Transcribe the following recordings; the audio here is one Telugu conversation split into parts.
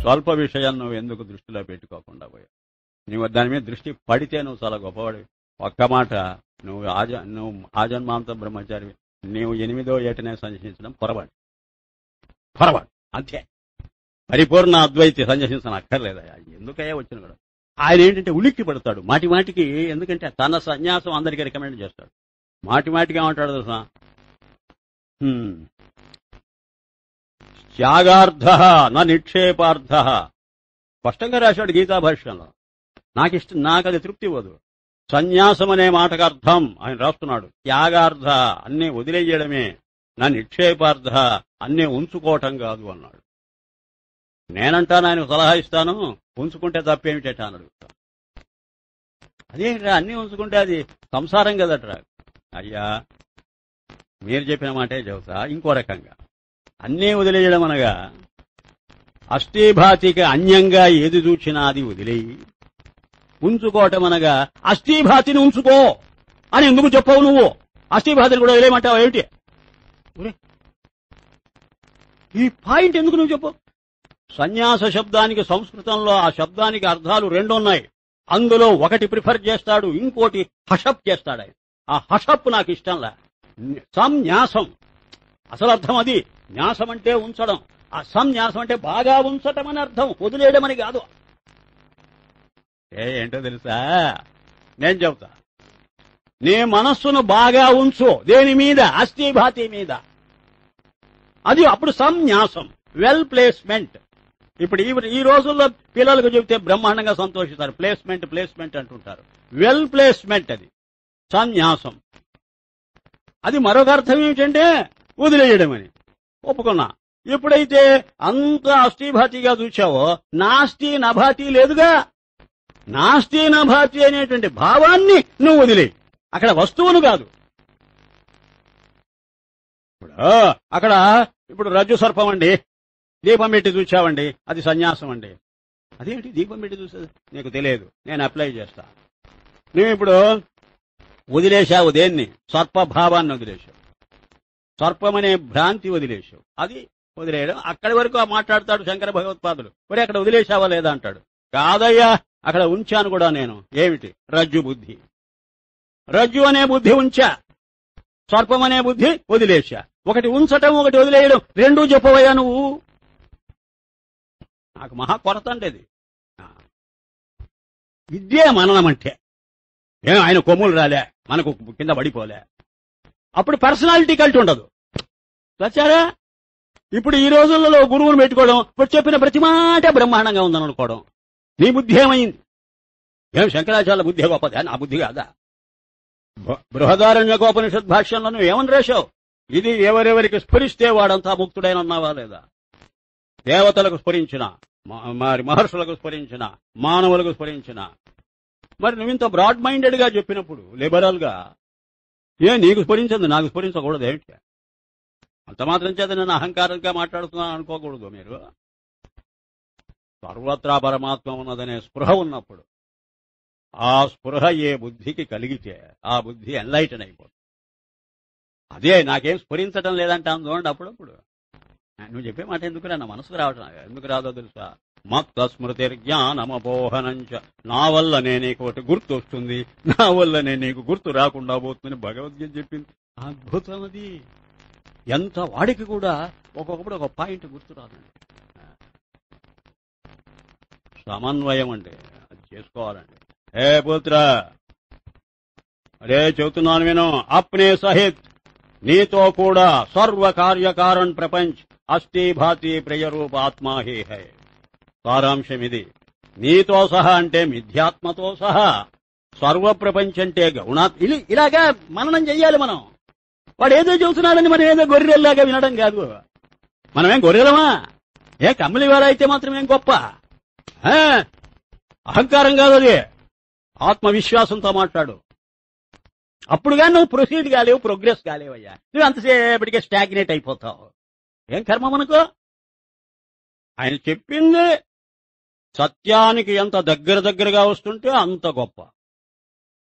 స్వల్ప విషయం నువ్వు ఎందుకు దృష్టిలో పెట్టుకోకుండా పోయావు? నువ్వు దాని మీద దృష్టి పడితే నువ్వు చాలా గొప్పవాడు. ఒక్క మాట, నువ్వు ఆజన్మాంత బ్రహ్మచారి, నీవు 8వ ఏటనే సన్యసించడం పొరపాటు. అంతే. పరిపూర్ణ అద్వైతి సన్యసించడం అక్కర్లేదయా. ఎందుకయ్యా వచ్చిన కూడా ఆయన ఏంటంటే ఉలిక్కి పడతాడు మాటి మాటికి. ఎందుకంటే తన సన్యాసం అందరికీ రికమెండ్ చేస్తాడు. మాటి మాటికి ఏమంటాడు తెలుసా? త్యాగార్థ నా నిక్షేపార్థ. స్పష్టంగా రాశాడు గీతా భాష్యంలో. నాకు అది తృప్తి ఇవ్వదు. సన్యాసం అనే మాటకు అర్థం ఆయన రాస్తున్నాడు. త్యాగార్థ అన్నీ వదిలేయడమే, నా నిక్షేపార్థ అన్నీ ఉంచుకోవటం కాదు అన్నాడు. నేనంటాను ఆయన సలహా ఇస్తాను, ఉంచుకుంటే తప్పేమిటట అని అడుగుతాను. అదేంట్రా అన్నీ ఉంచుకుంటే అది సంసారం కదట్రా. అయ్యా మీరు చెప్పిన మాటే చెబుతా ఇంకో రకంగా. అన్నీ వదిలేయడం అనగా అస్థిభాతికి అన్యంగా ఏది చూచినా అది వదిలేయి. ఉంచుకోవటం అనగా అస్థిభాతిని ఉంచుకో అని ఎందుకు చెప్పవు నువ్వు? అస్థిభాతిని కూడా వదిలేయమంటావు ఏమిటి? ఈ పాయింట్ ఎందుకు నువ్వు చెప్పు? సన్యాస శబ్దానికి సంస్కృతంలో ఆ శబ్దానికి అర్థాలు 2 ఉన్నాయి. అందులో ఒకటి ప్రిఫర్ చేస్తాడు, ఇంకోటి హషప్ చేస్తాడు ఆయన. ఆ హషప్ నాకు ఇష్టంలా. సంన్యాసం అసలు అర్థం అది. న్యాసం అంటే ఉంచడం, ఆ సంన్యాసం అంటే బాగా ఉంచటం అని అర్థం, వదిలేయడం అని కాదు. ఏంటో తెలుసా, నేను చెబుతా. నీ మనస్సును బాగా ఉంచు. దేని మీద? అస్థిభాతి మీద. అది అప్పుడు సంన్యాసం, వెల్ ప్లేస్మెంట్. ఇప్పుడు ఈ రోజుల్లో పిల్లలకు చెబితే బ్రహ్మాండంగా సంతోషిస్తారు. ప్లేస్మెంట్ అంటుంటారు. వెల్ ప్లేస్మెంట్ అది సన్యాసం. అది మరొక అర్థం ఏమిటంటే వదిలేయడం అని ఒప్పుకున్నా. ఎప్పుడైతే అంత అస్థిభాతిగా చూచావో నాస్తి నభాతి లేదుగా. నాస్తి నభాతి అనేటువంటి భావాన్ని నువ్వు వదిలేయి. అక్కడ వస్తువును కాదు. ఇప్పుడు రజ్జు సర్పం అండి, దీపం పెట్టి చూచావండి, అది సన్యాసం అండి. అదేంటి దీపం పెట్టి చూసేది? నీకు తెలియదు, నేను అప్లై చేస్తా. నువ్వు ఇప్పుడు వదిలేశావు దేన్ని? సర్పభావాన్ని వదిలేశావు. సర్పమనే భ్రాంతి వదిలేశావు. అది వదిలేయడం. అక్కడి వరకు మాట్లాడతాడు శంకర భగవత్పాదులు. మరి అక్కడ వదిలేశావా లేదా అంటాడు. కాదయ్యా, అక్కడ ఉంచాను కూడా నేను. ఏమిటి? రజ్జు బుద్ధి. రజ్జు అనే బుద్ధి ఉంచా, సర్పం అనే బుద్ధి వదిలేశా. ఒకటి ఉంచటం, ఒకటి వదిలేయడం, 2 చెప్పవయ్యా నువ్వు. నాకు మహా కొరత అంటేది. ఇదే మననం అంటే. ఆయన కొమ్ములు రాలే, మనకు కింద పడిపోలే. అప్పుడు పర్సనాలిటీ కల్ట్ ఉండదు. వచ్చారా? ఇప్పుడు ఈ రోజులలో గురువును పెట్టుకోవడం, ఇప్పుడు చెప్పిన ప్రతి మాట బ్రహ్మాండంగా ఉందని అనుకోవడం. నీ బుద్ధి ఏమైంది? ఏం శంకరాచార్య బుద్ధి గొప్పదా? నా బుద్ధి కాదా? బృహదారణ్యకోపనిషత్ భాష్యంలో నువ్వు ఏమని రాశావు? ఇది ఎవరెవరికి స్ఫురిస్తే వాడంతా ముక్తుడైన అన్నావా లేదా? దేవతలకు స్ఫురించిన, మరి మహర్షులకు స్ఫురించిన, మానవులకు స్ఫురించిన. మరి నువ్వింత బ్రాడ్ మైండెడ్ గా చెప్పినప్పుడు, లిబరల్ గా, నీకు స్ఫురించింది నాకు స్ఫురించకూడదు ఏమిటి? అంత మాత్రం చేత నేను అహంకారంగా మాట్లాడుతున్నాను అనుకోకూడదు. మీరు సర్వత్రా పరమాత్మ ఉన్నదనే స్పృహ ఉన్నప్పుడు, ఆ స్పృహ ఏ బుద్ధికి కలిగితే ఆ బుద్ధి ఎన్లైటన్ అయిపోతుంది. అదే నాకేం స్ఫురించడం లేదంటే చూడండి. అప్పుడప్పుడు నువ్వు చెప్పే మాట ఎందుకు నా మనసుకు రావటం, ఎందుకు రాదో తెలుసా? మత్త స్మృతిర్జ్ఞానమపోహనంచ. నా వల్లనే నీకు ఒకటి గుర్తు వస్తుంది, నా వల్లనే నీకు గుర్తు రాకుండా పోతుందని భగవద్గీత చెప్పింది. అద్భుతం అది. ఎంత వాడికి కూడా ఒక్కొక్కప్పుడు ఒక పాయింట్ గుర్తు రాదండి. సమన్వయం అంటే అది చేసుకోవాలండి. హే పుత్ర, అరే చెబుతున్నాను విను. అప్నే సహిత్, నీతో కూడా సర్వ కార్యకారణ్ ప్రపంచ్ అస్థిభాతి ప్రియరూప ఆత్మా హే హై. సారాంశం ఇది. నీతో సహా అంటే మిథ్యాత్మతో సహా, సర్వ ప్రపంచంటే గౌణాత్. ఇలాగా మననం చెయ్యాలి మనం. వాడు ఏదో చెబుతున్నాడని మనం ఏదో గొర్రెల్లాగా వినడం కాదు. మనమేం గొర్రెలమా? కమ్మలి వారైతే మాత్రమేం గొప్ప? అహంకారం కాదు అది. ఆత్మవిశ్వాసంతో మాట్లాడు. అప్పుడుగా నువ్వు ప్రొసీడ్ కాలేవు, ప్రోగ్రెస్ కాలేవయ్యా. నువ్వు అంతసేపటికే స్టాగ్నేట్ అయిపోతావు. ఏం కర్మ మనకు? ఆయన చెప్పింది సత్యానికి ఎంత దగ్గరగా వస్తుంటే అంత గొప్ప.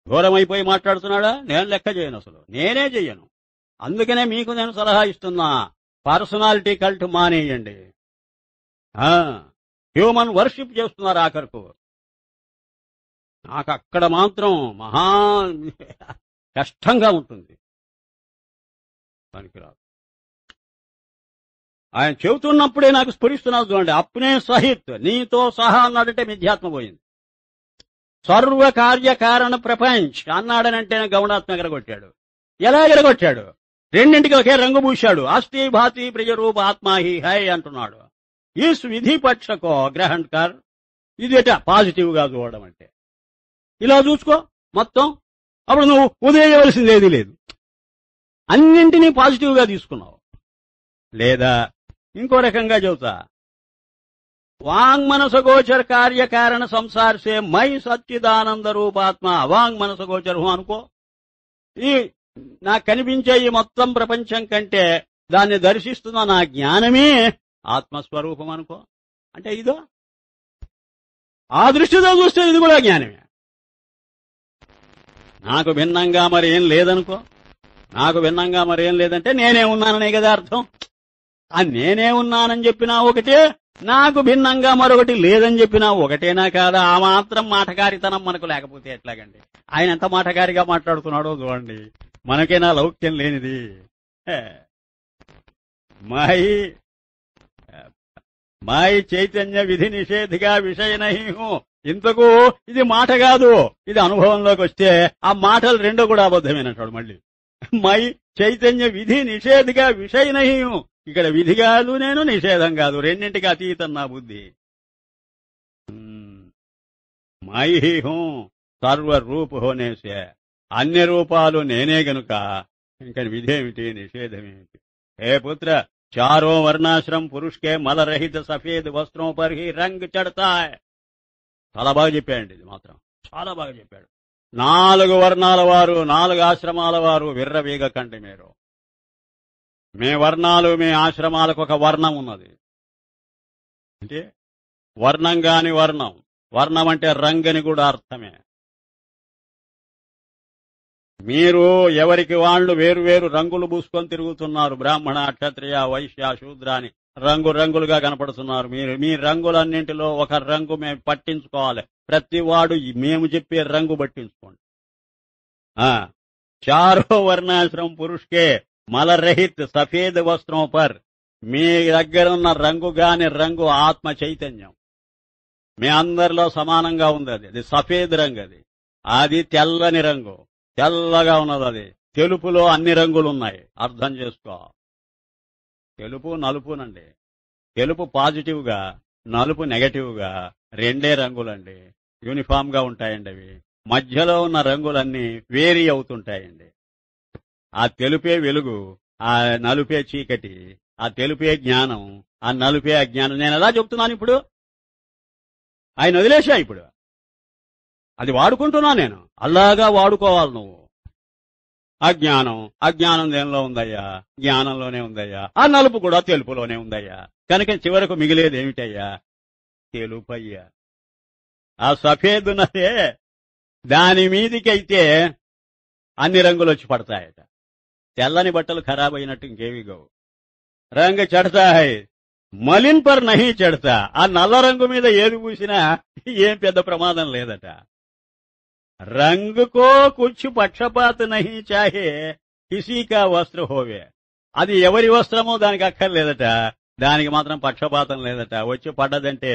దూరం అయిపోయి మాట్లాడుతున్నాడా? నేను లెక్క చేయను, అసలు నేనే చెయ్యను. అందుకనే మీకు నేను సలహా ఇస్తున్నా, పర్సనాలిటీ కల్ట్ మానేయండి. హ్యూమన్ వర్షిప్ చేస్తున్నారు ఆఖరుకు. నాకు అక్కడ మాత్రం మహా కష్టంగా ఉంటుంది. పనికిరాదు. ఆయన చెబుతున్నప్పుడే నాకు స్ఫురిస్తున్నారు చూడండి. అప్నే సహిత్, నీతో సహా అన్నాడంటే మిథ్యాత్మ పోయింది. సర్వ కార్యకారణ ప్రపంచ్ అన్నాడనంటే గౌణాత్మ ఎగరగొట్టాడు. ఎలా ఎగరగొట్టాడు? రెండింటికి ఒకే రంగు పూశాడు. అస్థి భాతి ప్రియరూప ఆత్మాహి హై అంటున్నాడు. ఈస్ విధి పక్షకో గ్రహణ్ కర్. ఇదేట పాజిటివ్ గా చూడడం అంటే. ఇలా చూసుకో మొత్తం. అప్పుడు నువ్వు ఉదయవలసిందేది లేదు. అన్నింటినీ పాజిటివ్ గా తీసుకున్నావు. లేదా ఇంకో రకంగా చెబుతా, వాంగ్మనసగోచర కార్యకారణ సంసారసే మై సచ్చిదానంద రూపాత్మ అవాంగ్మనసగోచరం అనుకో. ఈ నాకు కనిపించే ఈ మొత్తం ప్రపంచం కంటే దాన్ని దర్శిస్తున్న నా జ్ఞానమే ఆత్మస్వరూపం అనుకో. అంటే ఇదో ఆ దృష్టితో చూస్తే ఇది కూడా జ్ఞానమే. నాకు భిన్నంగా మరేం లేదనుకో. నాకు భిన్నంగా మరేం లేదంటే నేనే ఉన్నాననే కదా అర్థం. ఆ నేనే ఉన్నానని చెప్పినా ఒకటే, నాకు భిన్నంగా మరొకటి లేదని చెప్పినా ఒకటేనా కాదా? ఆ మాత్రం మాటకారితనం మనకు లేకపోతే ఎట్లాగండి? ఆయన ఎంత మాటకారిగా మాట్లాడుతున్నాడో చూడండి. మనకేనా లౌక్యం లేనిది? మాయి చైతన్య విధి నిషేధిగా విషయ నహి హూ. ఇంతకు ఇది మాట కాదు, ఇది అనుభవంలోకి వస్తే ఆ మాటలు రెండో కూడా అబద్ధమేనంటాడు మళ్ళీ. మై చైతన్య విధి నిషేధిగా విషయ నహి హూ. ఇక్కడ విధి కాదు, నేను నిషేధం కాదు, రెండింటికి అతీతం నా బుద్ధి. మై హూ సర్వరూప్ హోనేసే, అన్ని రూపాలు నేనే గనుక ఇంకా విధేమిటి నిషేధమేమిటి? హే పుత్ర, చారో వర్ణాశ్రम పురుష్ కే మలరహిత సఫేద్ వస్త్రం పర్ హీ రంగ్ చడతా హై. చాలా బాగా చెప్పాడండి. ఇది మాత్రం చాలా బాగా చెప్పాడు. 4 వర్ణాల వారు, 4 ఆశ్రమాల వారు విర్రవీగకండి మీరు. మీ వర్ణాలు, మీ ఆశ్రమాలకు ఒక వర్ణం ఉన్నది. అంటే వర్ణం కాని వర్ణం. వర్ణం అంటే రంగని కూడా అర్థమే. మీరు ఎవరికి వాళ్ళు వేరువేరు రంగులు పూసుకొని తిరుగుతున్నారు. బ్రాహ్మణ, క్షత్రియ, వైశ్య, శూద్ర అని రంగులుగా కనపడుతున్నారు. మీ రంగులన్నింటిలో ఒక రంగు మేము పట్టించుకోవాలి. ప్రతి వాడు మేము చెప్పే రంగు పట్టించుకోండి. చారో వర్ణాశ్రम పురుష్కే మలరహిత్ సఫేద్ వస్త్రం పర్. మీ దగ్గరున్న రంగు గాని రంగు ఆత్మ చైతన్యం. మీ అందరిలో సమానంగా ఉంది. అది సఫేద్ రంగు. అది తెల్లని రంగు. తెల్లగా ఉన్నది. అది తెలుపులో అన్ని రంగులున్నాయి. అర్థం చేసుకో. తెలుపు నలుపునండి. తెలుపు పాజిటివ్ గా, నలుపు నెగటివ్ గా రెండే రంగులండి. యూనిఫామ్ గా ఉంటాయండి అవి. మధ్యలో ఉన్న రంగులన్నీ వేరీ అవుతుంటాయండి. ఆ తెలుపే వెలుగు, ఆ నలుపే చీకటి, ఆ తెలుపే జ్ఞానం, ఆ నలుపే అజ్ఞానం. నేను ఎలా చెప్తున్నాను ఇప్పుడు? ఆయన వదిలేశా. ఇప్పుడు అది వాడుకుంటున్నా నేను. అలాగా వాడుకోవాలి నువ్వు. అజ్ఞానం దేనిలో ఉందయ్యా? జ్ఞానంలోనే ఉందయ్యా. ఆ నలుపు కూడా తెలుపులోనే ఉందయ్యా. కనుక చివరకు మిగిలేది ఏమిటయ్యా? తెలుపయ్యా. ఆ సఫేదున్నదే దాని మీదికైతే అన్ని రంగులు వచ్చి పడతాయట. తెల్లని బట్టలు ఖరాబ్ అయినట్టు ఇంకేవి గో. రంగు చడతా హై, మలిన్ పర్ నహీ చడతా. ఆ నల్ల రంగు మీద ఏది పూసినా ఏం పెద్ద ప్రమాదం లేదట. రంగుకో కుచ్చు పక్షపాత నహీ చాహే కిసీకా వస్త్ర హోవే. అది ఎవరి వస్త్రమో దానికి అక్కర్లేదట. దానికి మాత్రం పక్షపాతం లేదట. వచ్చి పడ్డదంటే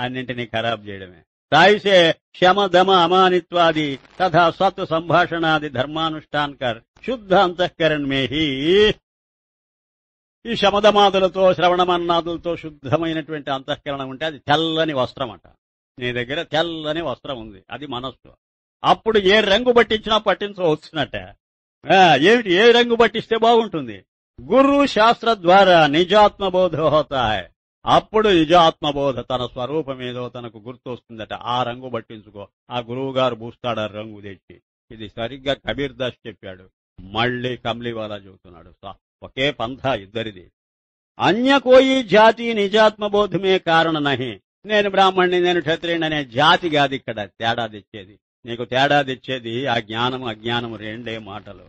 అన్నింటినీ ఖరాబ్ చేయడమే. తాయిసే శమ దమ అమానిత్వాది తథా సత్ సంభాషణాది ధర్మానుష్ఠాన్ కర్ శుద్ధ అంతఃకరణ్ మే హీ. ఈ శమదమాదులతో, శ్రవణమన్నాదులతో శుద్ధమైనటువంటి అంతఃకరణం ఉంటే అది తెల్లని వస్త్రం అట. నీ దగ్గర తెల్లని వస్త్రం ఉంది, అది మనస్సు. అప్పుడు ఏ రంగు పట్టించినా పట్టించవచ్చునట. ఏమిటి? ఏ రంగు పట్టిస్తే బాగుంటుంది? గురు శాస్త్ర ద్వారా నిజాత్మబోధ హోతాయ్. అప్పుడు నిజాత్మబోధ, తన స్వరూపమేదో తనకు గుర్తు వస్తుందట. ఆ రంగు పట్టించుకో. ఆ గురువు గారు పూస్తాడు ఆ రంగు తెచ్చి. ఇది సరిగ్గా కబీర్ దాస్ చెప్పాడు. మళ్లీ కమ్లీవాలా చెబుతున్నాడు. ఒకే పంథా ఇద్దరిది. అన్య కోయి జాతి నిజాత్మబోధమే కారణ నహి. నేను బ్రాహ్మణ్ణి, నేను క్షత్రియుని అనే జాతి కాదు ఇక్కడ తేడా తెచ్చేది. నీకు తేడా తెచ్చేది ఆ జ్ఞానం అజ్ఞానం రెండే మాటలు.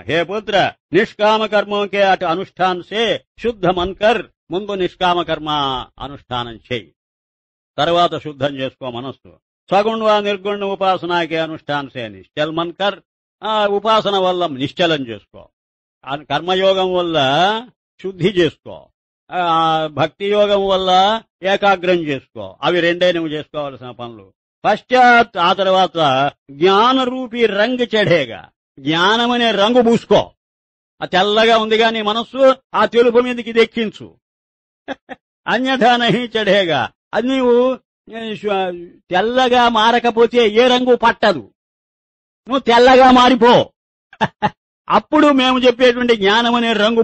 హే పుత్ర, నిష్కామ కర్మకే అటు అనుష్ఠాన్ సే శుద్ధ మన్కర్. ముందు నిష్కామ కర్మ అనుష్ఠానం చేయి. తర్వాత శుద్ధం చేసుకో మనస్సు. సగుణ్వా నిర్గుణ ఉపాసనాకే అనుష్ఠాన్ సే నిశ్చల్ మన్కర్. ఉపాసన వల్ల నిశ్చలం చేసుకో, కర్మయోగం వల్ల శుద్ధి చేసుకో, భక్తి యోగం వల్ల ఏకాగ్రం చేసుకో. అవి రెండే నువ్వు చేసుకోవాల్సిన పనులు. పశ్చాత్ ఆ తర్వాత జ్ఞానరూపీ రంగు చెడేగా, జ్ఞానమనే రంగు పూసుకో. ఆ తెల్లగా ఉందిగా నీ మనస్సు, ఆ తెలుపు మీదకి దెక్కించు. అన్యథా నహి చెడేగా, అది నీవు తెల్లగా మారకపోతే ఏ రంగు పట్టదు. నువ్వు తెల్లగా మారిపో. అప్పుడు మేము చెప్పేటువంటి జ్ఞానం అనే రంగు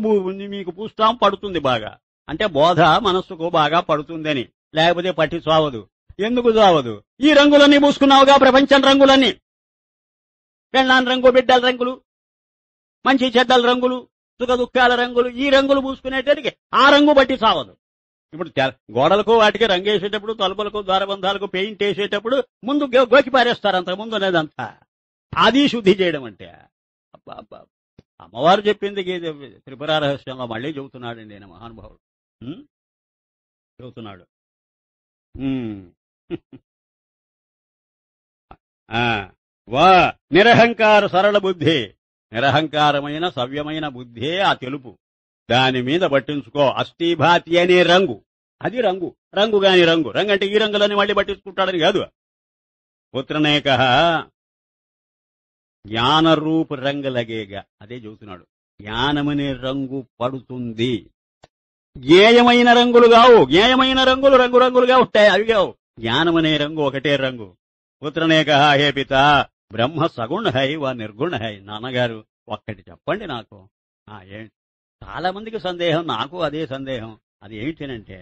మీకు పూస్తాం, పడుతుంది బాగా. అంటే బోధ మనస్సుకు బాగా పడుతుందని, లేకపోతే పట్టి చావదు. ఎందుకు చావదు? ఈ రంగులన్నీ పూసుకున్నావుగా, ప్రపంచం రంగులన్నీ. పెళ్ళాన్ రంగు, బిడ్డల రంగులు, మంచి చెడ్డల రంగులు, సుఖ దుఃఖాల రంగులు, ఈ రంగులు పూసుకునేటరికి ఆ రంగు బట్టి చావదు. ఇప్పుడు గోడలకు వాటికి రంగేసేటప్పుడు, తలుపులకు ద్వారబంధాలకు పెయింట్ వేసేటప్పుడు ముందు గోకి పారేస్తారు, అంతకు ముందు అనేదంతా. అది శుద్ధి చేయడం అంటే. అబ్బా, అమ్మవారు చెప్పింది త్రిపుర రహస్యంలో మళ్ళీ చెబుతున్నాడండి ఆయన మహానుభావుడు. చెబుతున్నాడు. నిరహంకార సరళ బుద్ధి, నిరహంకారమైన సవ్యమైన బుద్ధే ఆ తెలుపు. దాని మీద పట్టించుకో. అస్థిభాతి అనే రంగు, అది రంగు. రంగు గాని రంగు అంటే ఈ రంగులన్నీ మళ్ళీ పట్టించుకుంటాడని కాదు. పుత్రనేక జ్ఞానరూప రంగు లగేగా, అదే చెబుతున్నాడు. జ్ఞానమనే రంగు పడుతుంది. జ్ఞేయమైన రంగులు కావు. జ్ఞేయమైన రంగులు రంగురంగులుగా ఉంటాయి, అవి కావు. జ్ఞానమనే రంగు ఒకటే రంగు. పుత్రనేక హే పిత, బ్రహ్మ సగుణ హై వా నిర్గుణ హై. నాన్నగారు ఒక్కటి చెప్పండి నాకు. ఏంటి? చాలా మందికి సందేహం, నాకు అదే సందేహం. అది ఏమిటనంటే,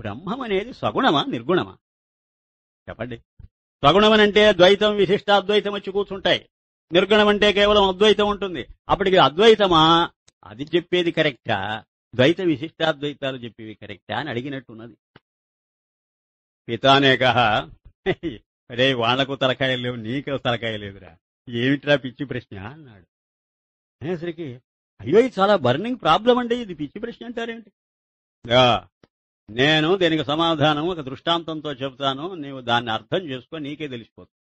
బ్రహ్మం అనేది సగుణమా నిర్గుణమా? చెప్పండి. సగుణమనంటే ద్వైతం విశిష్టాద్వైతం వచ్చి కూర్చుంటాయి. నిర్గుణం అంటే కేవలం అద్వైతం ఉంటుంది. అప్పటికి అద్వైతమా అది చెప్పేది కరెక్టా, ద్వైత విశిష్టాద్వైతాలు చెప్పేవి కరెక్టా అని అడిగినట్టున్నది. పితానేక రే, వాళ్లకు తలకాయ లేవు, నీకు తలకాయ లేదురా, ఏమిట్రా పిచ్చి ప్రశ్న అన్నాడు. అనేసరికి అయ్యో ఇది చాలా బర్నింగ్ ప్రాబ్లం అండి, ఇది పిచ్చి ప్రశ్న అంటారేమిటి? నేను దీనికి సమాధానం ఒక దృష్టాంతంతో చెబుతాను, నీవు దాన్ని అర్థం చేసుకో, నీకే తెలిసిపోతుంది.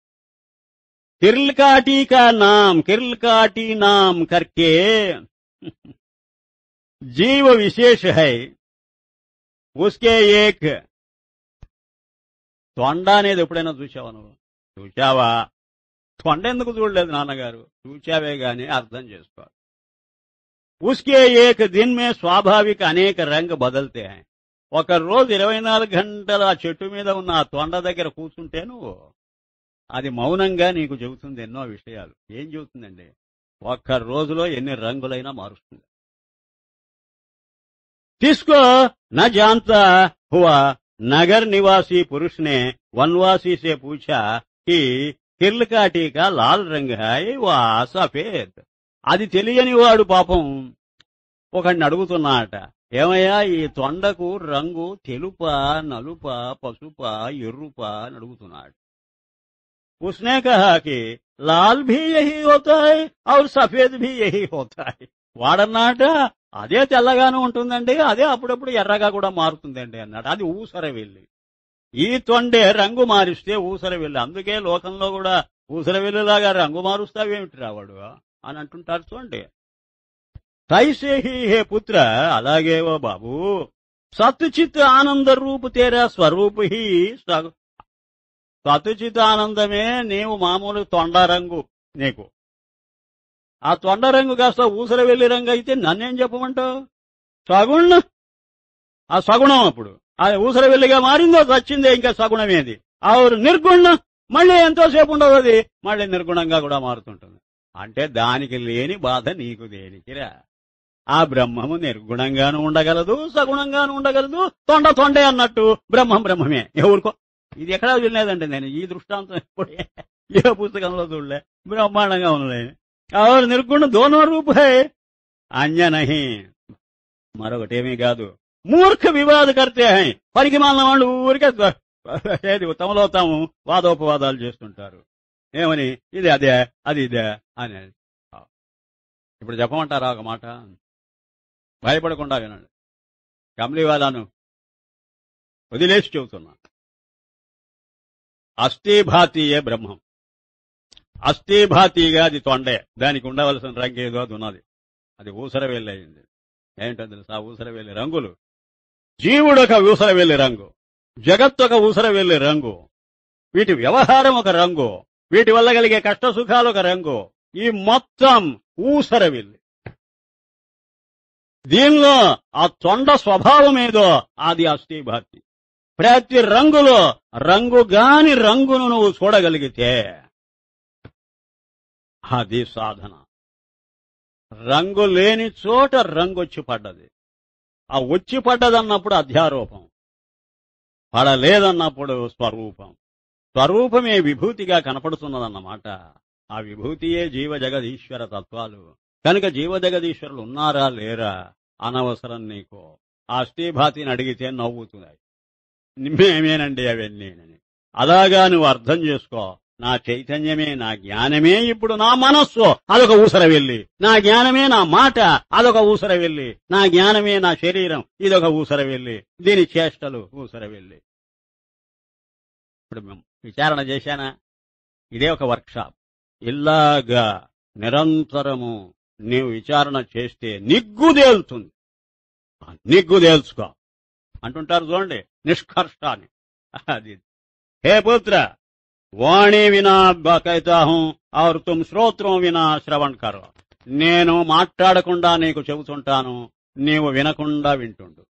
किरलकाटी का नाम करके जीव विशेष है, उसके एक తొండ అనేది ఎప్పుడైనా చూసావా నువ్వు? చూచావా? తొండ ఎందుకు చూడలేదు నాన్నగారు? చూచావే గాని అర్థం చేసుకోవాలి. उसके एक दिन में स्वाभाविक అనేక రంగు బదల్తే హై. ఒక రోజు 24 గంటలు ఆ చెట్టు మీద ఉన్న ఆ తొండ దగ్గర కూర్చుంటే నువ్వు, అది మౌనంగా నీకు చెబుతుంది ఎన్నో విషయాలు. ఏం చెబుతుందండి? ఒక్క రోజులో ఎన్ని రంగులైనా మారుస్తుంది. తీసుకో నా జాంతా హువా నగర్ నివాसी पुरुष ने वनवासी से पूछा कि किरलकाटी का लाल रंग है वा सफेद. అది తెలియని వాడు పాపం ఒకడిని అడుగుతున్నాడట, ఏమయ్యా ఈ తొండకు రంగు తెలుపా, నలుపా, పసుపా, ఎర్రుపా అని అడుగుతున్నాడు. उसने कहा कि लाल भी यही होता है और सफेद भी यही होता है. వాడన్నాట అదే తెల్లగానే ఉంటుందండి, అదే అప్పుడప్పుడు ఎర్రగా కూడా మారుతుందండి అన్నాడు. అది ఊసర వెళ్ళి. ఈ తొండే రంగు మారిస్తే ఊసర వెళ్ళి. అందుకే లోకంలో కూడా ఊసర వెళ్ళిలాగా రంగు మారుస్తావేమిటి రావాడు అని అంటుంటారు చూడండి. తైసేహి హే పుత్ర, అలాగే ఓ బాబు, సత్చిత్ ఆనంద రూపు తేరా స్వరూపు హి. సత్చిత్ ఆనందమే నీవు మామూలు తొండ రంగు. నీకు ఆ తొండ రంగు కాస్త ఊసర వెళ్లి రంగు అయితే నన్నేం చెప్పమంటావు? సగుణ, ఆ సగుణం అప్పుడు ఆ ఊసర వెల్లిగా మారిందో చచ్చిందే, ఇంకా సగుణమేది. ఆరు నిర్గుణ, మళ్ళీ ఎంతోసేపు ఉండదు, అది మళ్ళీ నిర్గుణంగా కూడా మారుతుంటుంది. అంటే దానికి లేని బాధ నీకు దేనికిరా? ఆ బ్రహ్మము నిర్గుణంగాను ఉండగలదు, సగుణంగాను ఉండగలదు. తొండే అన్నట్టు బ్రహ్మం బ్రహ్మమే. ఎవరికో ఇది ఎక్కడా చూడలేదండి నేను. ఈ దృష్టాంతం ఎప్పుడే ఏ పుస్తకంలో చూడలే. బ్రహ్మాండంగా ఉన్నది. और निर्गुण दोनों रूप है, अन्य नहीं. మరొకటేమీ కాదు. మూర్ఖ వివాద కర్తే హై. పనికి మాలిన వాళ్ళు ఊరికే తమలో తాము వాదోపవాదాలు చేస్తుంటారు. ఏమని? ఇది అదే, అది ఇదే అని. ఇప్పుడు చెప్పమంటారా ఒక మాట? భయపడకుండా వినండి. కమలీవాలాను వదిలేసి చెబుతున్నా. అస్థిభాతీయే బ్రహ్మం. అస్థిభాతీగా అది తొండే, దానికి ఉండవలసిన రంగు ఏదో అది ఉన్నది, అది ఊసరవెల్లి అయింది. ఏంటో తెలుసా ఊసరవెల్లి రంగులు? జీవుడొక ఊసరవెల్లి రంగు, జగత్తొక ఊసరవెల్లి రంగు, వీటి వ్యవహారం ఒక రంగు, వీటి వల్ల కలిగే కష్ట సుఖాలు ఒక రంగు, ఈ మొత్తం ఊసరవెల్లి. దీనిలో ఆ తొండ స్వభావం ఏదో అది అస్థిభాతి. ప్రతి రంగులో రంగుగాని రంగును నువ్వు చూడగలిగితే అది సాధన. రంగు లేని చోట రంగొచ్చి పడ్డది. ఆ వచ్చి పడ్డదన్నప్పుడు అధ్యారూపం, పడలేదన్నప్పుడు స్వరూపం. స్వరూపమే విభూతిగా కనపడుతున్నదన్నమాట. ఆ విభూతియే జీవ జగదీశ్వర తత్వాలు. కనుక జీవ జగదీశ్వరులు ఉన్నారా లేరా అనవసరం నీకు. ఆ అస్థిభాతిని అడిగితే నవ్వుతున్నాయి, మేమేనండి అవన్నీ. అలాగా నువ్వు అర్థం చేసుకో. నా చైతన్యమే, నా జ్ఞానమే ఇప్పుడు నా మనస్సు, అదొక ఊసరవెల్లి. నా జ్ఞానమే నా మాట, అదొక ఊసరవెల్లి. నా జ్ఞానమే నా శరీరం, ఇదొక ఊసరవెల్లి. దీని చేష్టలు ఊసరవెల్లి. ఇప్పుడు విచారణ చేశానా? ఇదే ఒక వర్క్షాప్. ఇలాగా నిరంతరము నీవు విచారణ చేస్తే నిగ్గుదేల్తుంది. నిగ్గుదేల్చుకో అంటుంటారు చూడండి, నిష్కర్షాన్ని. అది హే పుత్ర, వాణి వినా कहता हूं और तुम శ్రోత్రం వినా శ్రవణ్ కరో. నేను మాట్లాడకుండా నీకు చెబుతుంటాను, నీవు వినకుండా వింటుండు.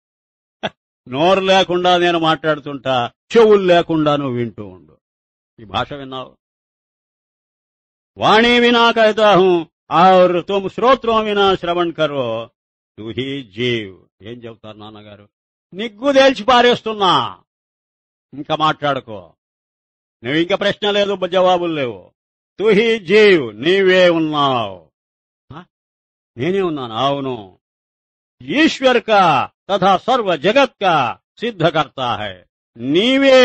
నోరు లేకుండా నేను మాట్లాడుతుంటా, చెవులు లేకుండా నువ్వు వింటూ ఉండు. ఈ భాష విన్నావు? వాణి వినా कहता हूं और तुम శ్రోత్రం వినా శ్రవణ్ కరో తు హీ జీవ్. ఏం చెబుతారు నాన్నగారు? నిగ్గు తేల్చి పారేస్తున్నా, ఇంకా మాట్లాడుకో. నువ్వు ఇంకా ప్రశ్న లేదు, జవాబులు లేవు. తు హీ జీవ్, నీవే ఉన్నావు. నేనే ఉన్నాను, అవును. ఈశ్వర్ కా తథా సర్వ జగత్ కా సిద్ధకర్తా హై. నీవే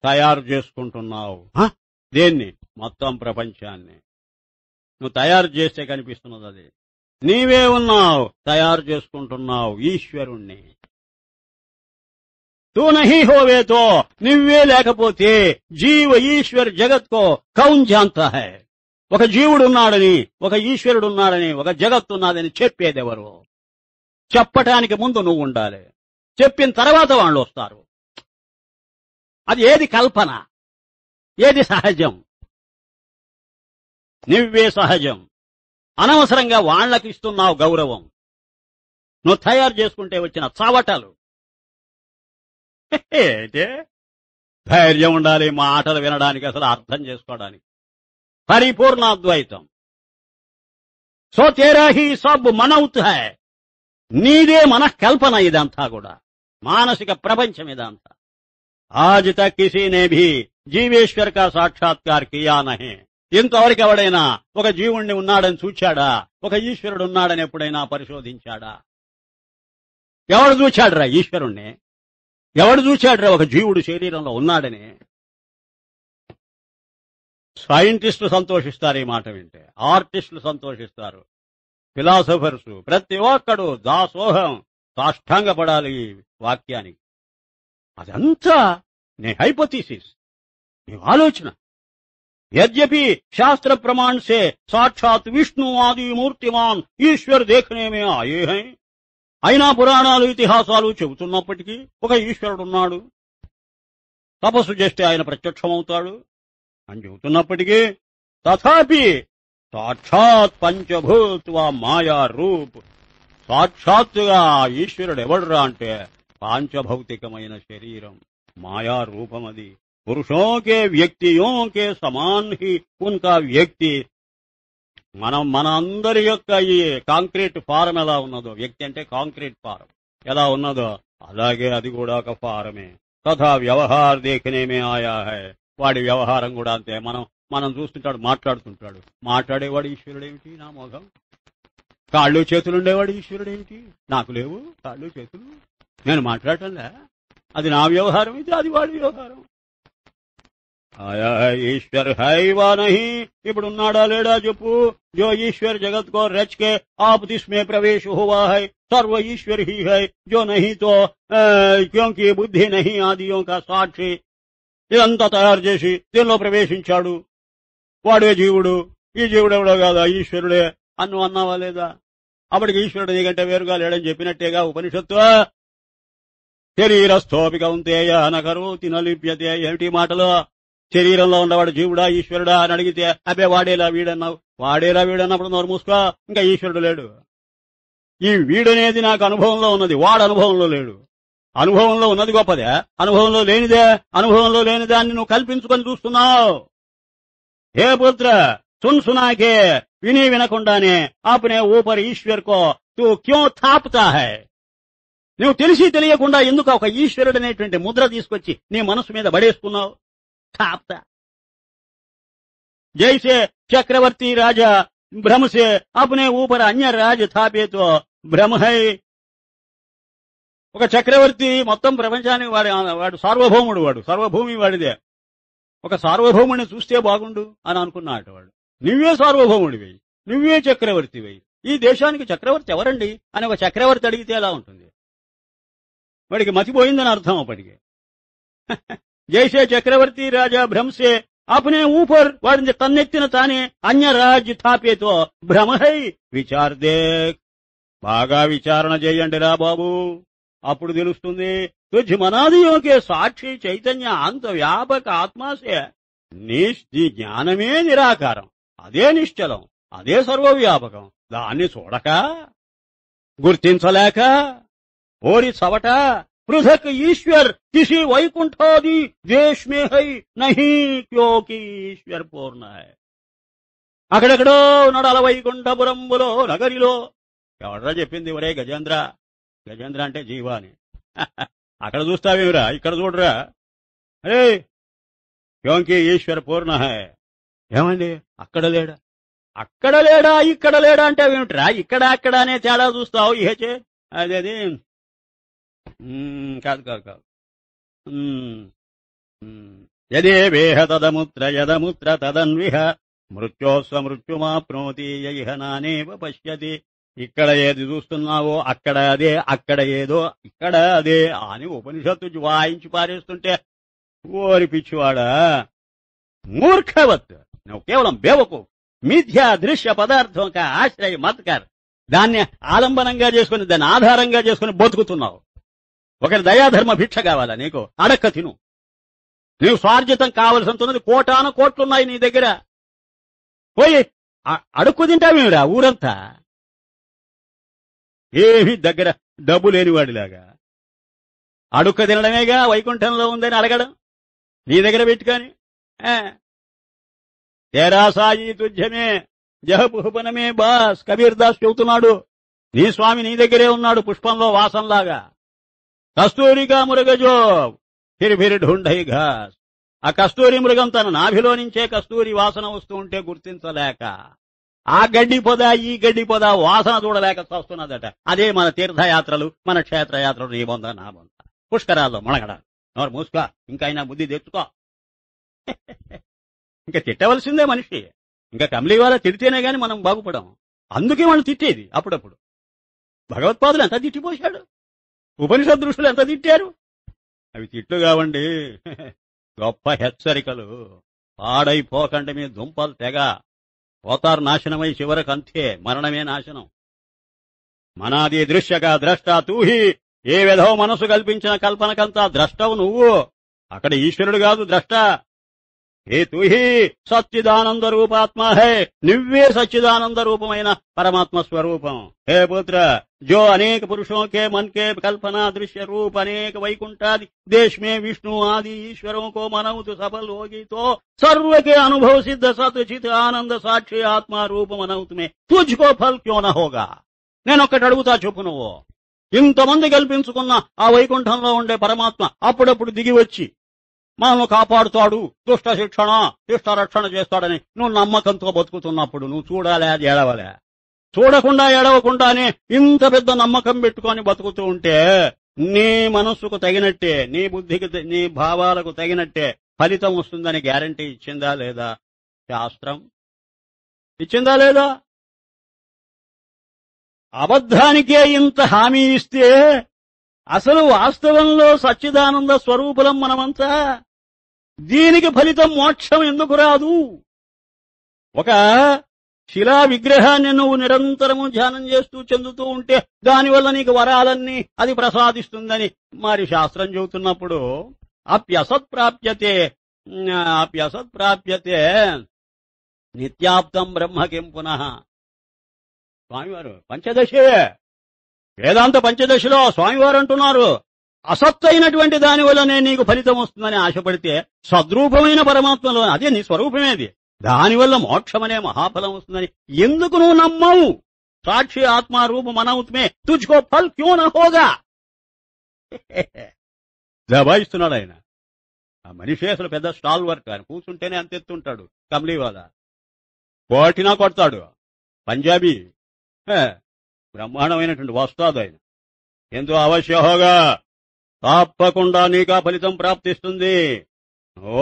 తయారు చేసుకుంటున్నావు. దేన్ని? మొత్తం ప్రపంచాన్ని నువ్వు తయారు చేస్తే కనిపిస్తున్నది అది. నీవే ఉన్నావు, తయారు చేసుకుంటున్నావు ఈశ్వరుణ్ణి. తూ నహీ హోవే తో, నువ్వే లేకపోతే జీవ ఈశ్వర్ జగత్ కో కౌన్ జాంతా హై. ఒక జీవుడున్నాడని, ఒక ఈశ్వరుడున్నాడని, ఒక జగత్తున్నదని చెప్పేదెవరు? చెప్పటానికి ముందు నువ్వు ఉండాలి, చెప్పిన తర్వాత వాళ్ళు వస్తారు. అది ఏది కల్పన, ఏది సహజం? నువ్వే సహజం. అనవసరంగా వాళ్లకి ఇస్తున్నావు గౌరవం. నువ్వు తయారు చేసుకుంటే వచ్చిన చవటలు. ఏంటే ధైర్యం ఉండాలి మాటలు వినడానికి, అసలు అర్థం చేసుకోవడానికి. పరిపూర్ణ అద్వైతం. So Tera he sub మనౌత్ high. నీదే మనఃకల్పన ఇదంతా కూడా, మానసిక ప్రపంచం ఇదంతా. ఆజ్ తక్ కిసీ నే భీ జీవేశ్వర్ కా సాక్షాత్కార్ కియా నహీ. ఇంతవరకు ఎవడైనా ఒక జీవుణ్ణి ఉన్నాడని చూచాడా? ఒక ఈశ్వరుడు ఉన్నాడని ఎప్పుడైనా పరిశోధించాడా? ఎవడు చూచాడురా ఈశ్వరుణ్ణి? ఎవడు చూచాడురా ఒక జీవుడు శరీరంలో ఉన్నాడని? సైంటిస్టులు సంతోషిస్తారు ఈ మాట వింటే, ఆర్టిస్టులు సంతోషిస్తారు, ఫిలాసఫర్స్, ప్రతి ఒక్కడు దాసోహం సాష్టాంగపడాలి ఈ వాక్యానికి. అదంతా నీ హైపోథీసిస్, నీ ఆలోచన. यद्यपि शास्त्र प्रमाण से साक्षात विष्णु आदि मूर्तिमान ईश्वर देखने में आए हैं, అయినా పురాణాలు ఇతిహాసాలు చెబుతున్నప్పటికీ ఒక ఈశ్వరుడున్నాడు, తపస్సు చేస్తే ఆయన ప్రత్యక్షమవుతాడు అని చెబుతున్నప్పటికీ తథాపి సాక్షాత్ పంచభూత్వా మాయా రూప్, సాక్షాత్తుగా ఈశ్వరుడు ఎవడురా అంటే పాంచభౌతికమైన శరీరం, మాయా రూపం. అది पुरुषों के व्यक्तियों के समान ही उनका వ్యక్తి. మన అందరి యొక్క ఈ కాంక్రీట్ ఫారం ఎలా ఉన్నదో, వ్యక్తి అంటే కాంక్రీట్ ఫారం ఎలా ఉన్నదో అలాగే అది కూడా ఒక ఫారమే. తథా వ్యవహార దేఖనేమే ఆయా హై. వాడి వ్యవహారం కూడా అంతే. మనం చూస్తుంటాడు, మాట్లాడుతుంటాడు, మాట్లాడేవాడు ఈశ్వరుడేమిటి? నా మొగం. కాళ్ళు చేతులుండేవాడు ఈశ్వరుడేమిటి? నాకు లేవు కాళ్ళు చేతులు, నేను మాట్లాడటంలే. అది నా వ్యవహారం, ఇది అది వాడి వ్యవహారం. आया है ईश्वर है वा नहीं. इपड़ुन्नाडा लेड़ा చెప్పు. जो ईश्वर जगत को रच के आप जिसमें प्रवेश हुआ है सर्व ईश्वर ही है. जो नहीं तो क्योंकि बुद्धि नहीं आदियों का साक्षी. ఇదంతా తయారు చేసి దీనిలో ప్రవేశించాడు, వాడే జీవుడు, ఈ జీవుడు ఎవడో కాదా ఈశ్వరుడే అన్ను అన్నావా లేదా? అప్పటికి ఈశ్వరుడు నీకంటే వేరుగా లేడని చెప్పినట్టేగా ఉపనిషత్తు. శరీరస్థోపి కౌంతేయ నకరోతి నలిప్యతే. ఏమిటి మాటలు? శరీరంలో ఉన్నవాడు జీవుడా ఈశ్వరుడా అని అడిగితే అబ్బే వాడేలా వీడన్నావు. వాడేలా వీడన్నప్పుడు నోరు మూసుకో, ఇంకా ఈశ్వరుడు లేడు. ఈ వీడనేది నాకు అనుభవంలో ఉన్నది, వాడు అనుభవంలో లేడు. అనుభవంలో ఉన్నది గొప్పదే, అనుభవంలో లేనిదే. అనుభవంలో లేని దాన్ని నువ్వు కల్పించుకొని చూస్తున్నావు. హే పుత్ర సున్ సునాకే, విని వినకుండానే ఆపనే ఊపర్ ఈశ్వర్ కో తూ క్యో థాపుతా హై. నువ్వు తెలిసి తెలియకుండా ఎందుకు ఒక ఈశ్వరుడు అనేటువంటి ముద్ర తీసుకొచ్చి నీ మనసు మీద పడేసుకున్నావు? థాప్తా. జైసే చక్రవర్తి రాజా భ్రమసే అపనే ఊపర్ అన్య రాజ థాపేతో భ్రమహై. ఒక చక్రవర్తి మొత్తం ప్రపంచానికి వాడు సార్వభౌముడు, వాడు సర్వభూమి వాడిదే. ఒక సార్వభౌముడిని చూస్తే బాగుండు అని అనుకున్నాడు వాడు. నువ్వే సార్వభౌముడివి, నువ్వే చక్రవర్తివి, ఈ దేశానికి చక్రవర్తి ఎవరండి అని ఒక చక్రవర్తి అడిగితే ఎలా ఉంటుంది? వాడికి మతిపోయిందని అర్థం. అప్పటికి జైసే చక్రవర్తి రాజా భ్రంసే అపనే ఊపర్, వాడిని తన్నెత్తిన తానే అన్య రాజ్ థాపేతో భ్రమహై విచార్దే. బాగా విచారణ చేయండి రా బాబు, అప్పుడు తెలుస్తుంది. తుజ్ మనాదియోకే సాక్షి చైతన్య అంత వ్యాపక ఆత్మాసే. నీ జ్ఞానమే నిరాకారం, అదే నిశ్చలం, అదే సర్వవ్యాపకం. దాన్ని చూడక, గుర్తించలేక, ఓరి చవట పృథక్ ఈశ్వర్ కిసి వైకుంఠాది దేశ్ మే హై నహీ క్యోకి ఈశ్వర్ పూర్ణ హై. అక్కడెక్కడో నడల వైకుంఠపురంబులో నగరిలో. ఎవడ్రా చెప్పింది ఒరే గజేంద్ర? గజేంద్ర అంటే జీవా అని. అక్కడ చూస్తావేమిరా, ఇక్కడ చూడరా. అరే క్యోంకి ఈశ్వర్ పూర్ణ హై. ఏమండి అక్కడ లేడా, అక్కడ లేడా, ఇక్కడ లేడా అంటే ఏమిట్రా? ఇక్కడ అక్కడ అనే తేడా చూస్తావు. ఇహచే అదేది కాదు కాదు కాదు. యదే వేహ తదముత్ర యదముత్ర తదన్విహ మృత్యోస్వ మృత్యుమాప్నోతి యైహ నానేవ పశ్యతి. ఇక్కడ ఏది చూస్తున్నావో అక్కడ అదే, అక్కడ ఏదో ఇక్కడ అదే అని ఉపనిషత్తు వాయించి పారేస్తుంటే ఓరి పిచ్చివాడా, మూర్ఖవత్, నువ్వు కేవలం బేవకు మిథ్యా దృశ్య పదార్థం ఒక ఆశ్రయ మత్కర్, దాన్ని ఆలంబనంగా చేసుకుని దాన్ని ఆధారంగా చేసుకుని బతుకుతున్నావు. ఒకరి దయాధర్మ భిక్ష కావాలా నీకు? అడక్క తిను. నీవు స్వార్జితం కావలసినది కోటాను కోట్లున్నాయి నీ దగ్గర, పోయి అడుక్కు తింటావేమిరా ఊరంతా? ఏమీ దగ్గర డబ్బు లేనివాడిలాగా అడుక్క తినడమేగా వైకుంఠంలో ఉందని అడగడం నీ దగ్గర పెట్టుకొని. తేరా సాయి తుజ్యమే జహపుహపనమే బాస్ కబీర్ దాస్ చెబుతున్నాడు. నీ స్వామి నీ దగ్గరే ఉన్నాడు పుష్పంలో వాసంలాగా. కస్తూరిగా మృగజో ఫిర్ ఫిర్ ఢుంఢై ఘాస్. ఆ కస్తూరి మృగం తన నాభిలో నుంచే కస్తూరి వాసన వస్తూ ఉంటే గుర్తించలేక, ఆ గడ్డి పొద ఈ గడ్డి పొద వాసన చూడలేక వస్తున్నదట. అదే మన తీర్థయాత్రలు, మన క్షేత్రయాత్రలు. నీ బొంద నా బొంద పుష్కరాల్లో మునగడ. నోరు మూసుకో, ఇంకైనా బుద్ధి తెచ్చుకో. ఇంకా తిట్టవలసిందే మనిషి. ఇంకా కమలి వాళ్ళ తిడితేనే గాని మనం బాగుపడం. అందుకే వాళ్ళు తిట్టేది అప్పుడప్పుడు. భగవత్పాదులు ఎంత తిట్టిపోశాడు, ఉపనిషద్ దృష్టిలు ఎంత తిట్టారు. అవి తిట్లు కావండి, గొప్ప హెచ్చరికలు. పాడైపోకండి మీ దుంపలు తెగ పోతారు నాశనమై, చివరకు అంతే, మరణమే నాశనం. మనాది దృశ్యగా ద్రష్ట తూహి. ఏ విధో మనసు కల్పించిన కల్పనకంతా ద్రష్టవు నువ్వు. అక్కడ ఈశ్వరుడు కాదు ద్రష్ట. ఏ తూహి సచ్చిదానంద రూపాత్మ హే. నువ్వే సచ్చిదానంద రూపమైన పరమాత్మ స్వరూపం. హే పుత్ర जो अनेक पुरुषों के मन के कल्पना दृश्य रूप अनेक वैकुंठादि देश में विष्णु आदि ईश्वरों को मनऊ तो सफल होगी, तो सर्व के अनुभव सिद्ध सत चित आनंद साक्षी आत्मा रूप मनऊ तुम्हें तुझको फल क्यों न होगा. నేనొక్కటి అడుగుతా చెప్పు, నువ్వు ఇంతమంది కల్పించుకున్న ఆ వైకుంఠంలో ఉండే పరమాత్మ అప్పుడప్పుడు దిగి వచ్చి మనల్ని కాపాడుతాడు, దుష్ట శిక్షణ శిష్ట రక్షణ చేస్తాడని నువ్వు నమ్మకంతో బతుకుతున్నప్పుడు నువ్వు చూడాలే, అది ఏడవలే. చూడకుండా ఏడవకుండానే ఇంత పెద్ద నమ్మకం పెట్టుకొని బతుకుతూ ఉంటే నీ మనస్సుకు తగినట్టే, నీ బుద్ధికి, నీ భావాలకు తగినట్టే ఫలితం వస్తుందని గ్యారంటీ ఇచ్చిందా లేదా శాస్త్రం? ఇచ్చిందా లేదా? అబద్ధానికే ఇంత హామీ ఇస్తే అసలు వాస్తవంలో సచ్చిదానంద స్వరూపులం మనమంతా. దీనికి ఫలితం మోక్షం ఎందుకు రాదు? ఒక శిలా విగ్రహాన్ని నువ్వు నిరంతరము ధ్యానం చేస్తూ చెందుతూ ఉంటే దానివల్ల నీకు వరాలన్నీ అది ప్రసాదిస్తుందని మరి శాస్త్రం చెబుతున్నప్పుడు అప్యసత్ప్రాప్యతే నిత్యాప్తం బ్రహ్మకిం పునః. స్వామివారు పంచదశే వేదాంత పంచదశలో స్వామివారు అంటున్నారు, అసత్తైనటువంటి దానివల్లనే నీకు ఫలితం వస్తుందని ఆశపడితే సద్రూపమైన పరమాత్మలో అదే నీ స్వరూపమేది, దానివల్ల మోక్షమనే మహాఫలం వస్తుందని ఎందుకు నువ్వు నమ్మవు? సాక్షి ఆత్మారూప మనవుతుమే తుజ్కో ఫల్ క్యూ నా హోగా. దబాయిస్తున్నాడు ఆయన. ఆ మనిషి అసలు పెద్ద స్టాల్ వర్క్, ఆయన కూర్చుంటేనే అంత ఎత్తుంటాడు. కమ్లీవాల కోటినా కొడతాడు. పంజాబీ బ్రహ్మాండమైనటువంటి వస్తాదు ఆయన. ఎంతో అవశ్య హోగా, తప్పకుండా నీకా ఫలితం ప్రాప్తిస్తుంది. ఓ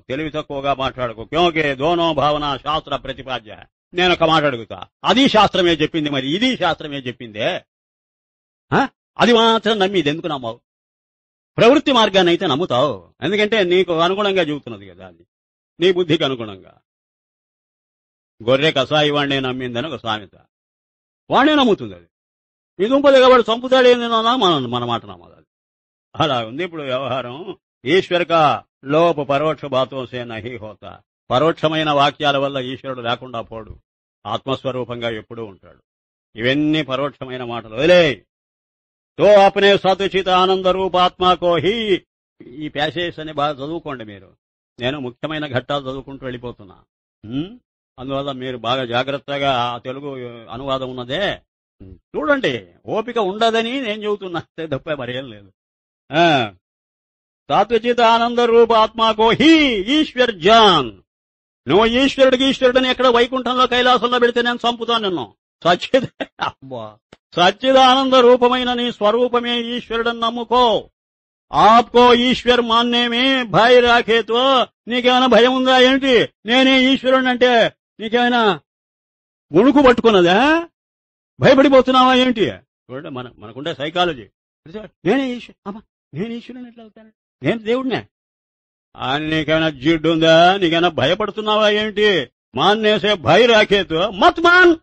తెలివి తక్కువగా మాట్లాడుకో. క్యోకే దోనో భావన శాస్త్ర ప్రతిపాద్య. నేను ఒక మాట అడుగుతా, అది శాస్త్రమే చెప్పింది, మరి ఇది శాస్త్రమే చెప్పిందే. అది మాత్రం నమ్మి ఇది ఎందుకు నమ్మవు? ప్రవృత్తి మార్గాన్ని అయితే నమ్ముతావు, ఎందుకంటే నీకు అనుగుణంగా చెబుతున్నది కదా, అది నీ బుద్ధికి అనుగుణంగా. గొర్రె కసాయి వాడినే నమ్మిందని ఒక సామెత, వాడినే నమ్ముతుంది అది. ఈ దుంపదిగా వాడు చంపుతాడేందునా మన మాట నమ్మదు. అలా ఉంది ఇప్పుడు వ్యవహారం. ఈశ్వరక లోపు పరోక్ష బాతోసే నహి హోతా. పరోక్షమైన వాక్యాల వల్ల ఈశ్వరుడు లేకుండా పోడు, ఆత్మస్వరూపంగా ఎప్పుడూ ఉంటాడు. ఇవన్నీ పరోక్షమైన మాటలు వదిలే. తో అప్నే సతుచిత ఆనంద రూపాత్మకో హి. ఈ ప్యాసేజ్ అని బాగా చదువుకోండి మీరు. నేను ముఖ్యమైన ఘట్టాలు చదువుకుంటూ వెళ్ళిపోతున్నా. అందువల్ల మీరు బాగా జాగ్రత్తగా ఆ తెలుగు అనువాదం ఉన్నదే చూడండి. ఓపిక ఉండదని నేను చెబుతున్నా, తప్ప మరేం లేదు. సత్వచిత ఆనంద రూపాత్మకో హి ఈశ్వర్ జాన్. నువ్వు ఈశ్వరుడిని ఎక్కడ వైకుంఠంలో కైలాసంలో పెడితే నేను చంపుతాను నిన్ను. సచ్చిదానంద రూపమైన నీ స్వరూపమే ఈశ్వరుడని నమ్ముకో. ఆప్కో ఈశ్వర్ మాన్నేమే భయ రాఖేతో. నీకేమైనా భయం ఉందా ఏంటి? నేనే ఈశ్వరుడు అంటే నీకేమైనా ఉణుకు పట్టుకున్నదా? భయపడిపోతున్నావా ఏంటి? చూడండి, మనకుండే సైకాలజీ. నేనే ఈశ్వరుని ఎట్లా అవుతాను? నేను దేవుడినే అని నీకైనా జిడ్డు ఉందా? నీకైనా భయపడుతున్నావా ఏంటి? మాన్నేసే భయ రాఖేతో మత్ మాన్.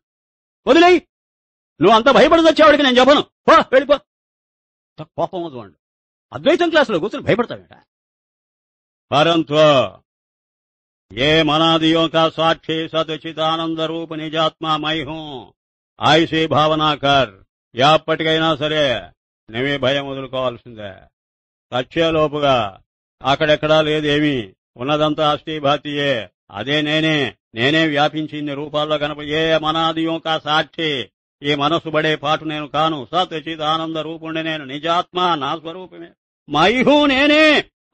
వదిలేయి. నువ్వు అంత భయపడి వచ్చేవాడికి నేను చెప్పను. పో, వెళ్ళిపో. కోపం వద్దు. అద్వైతం క్లాసులో కూర్చొని భయపడతావేట. పరంతో ఏ మనాదియోं का साक्षी సతచిదానంద రూప నిజాత్మా మై హూ ఐసీ భావనా కర్. ఎప్పటికైనా సరే నువ్వే భయం వదులుకోవాల్సిందే. సత్యలోపుగా అక్కడెక్కడా లేదేమి, ఉన్నదంతా అస్థిభాతియే. అదే నేనే వ్యాపించి ఇన్ని రూపాల్లో ఏ మనాదియోं का సాక్షి. ఈ మనసు పడే పాటు నేను కాను. సతచిదానంద రూపుణ్ణి నేను, నిజాత్మ నా స్వరూపమే. మైహూ నేనే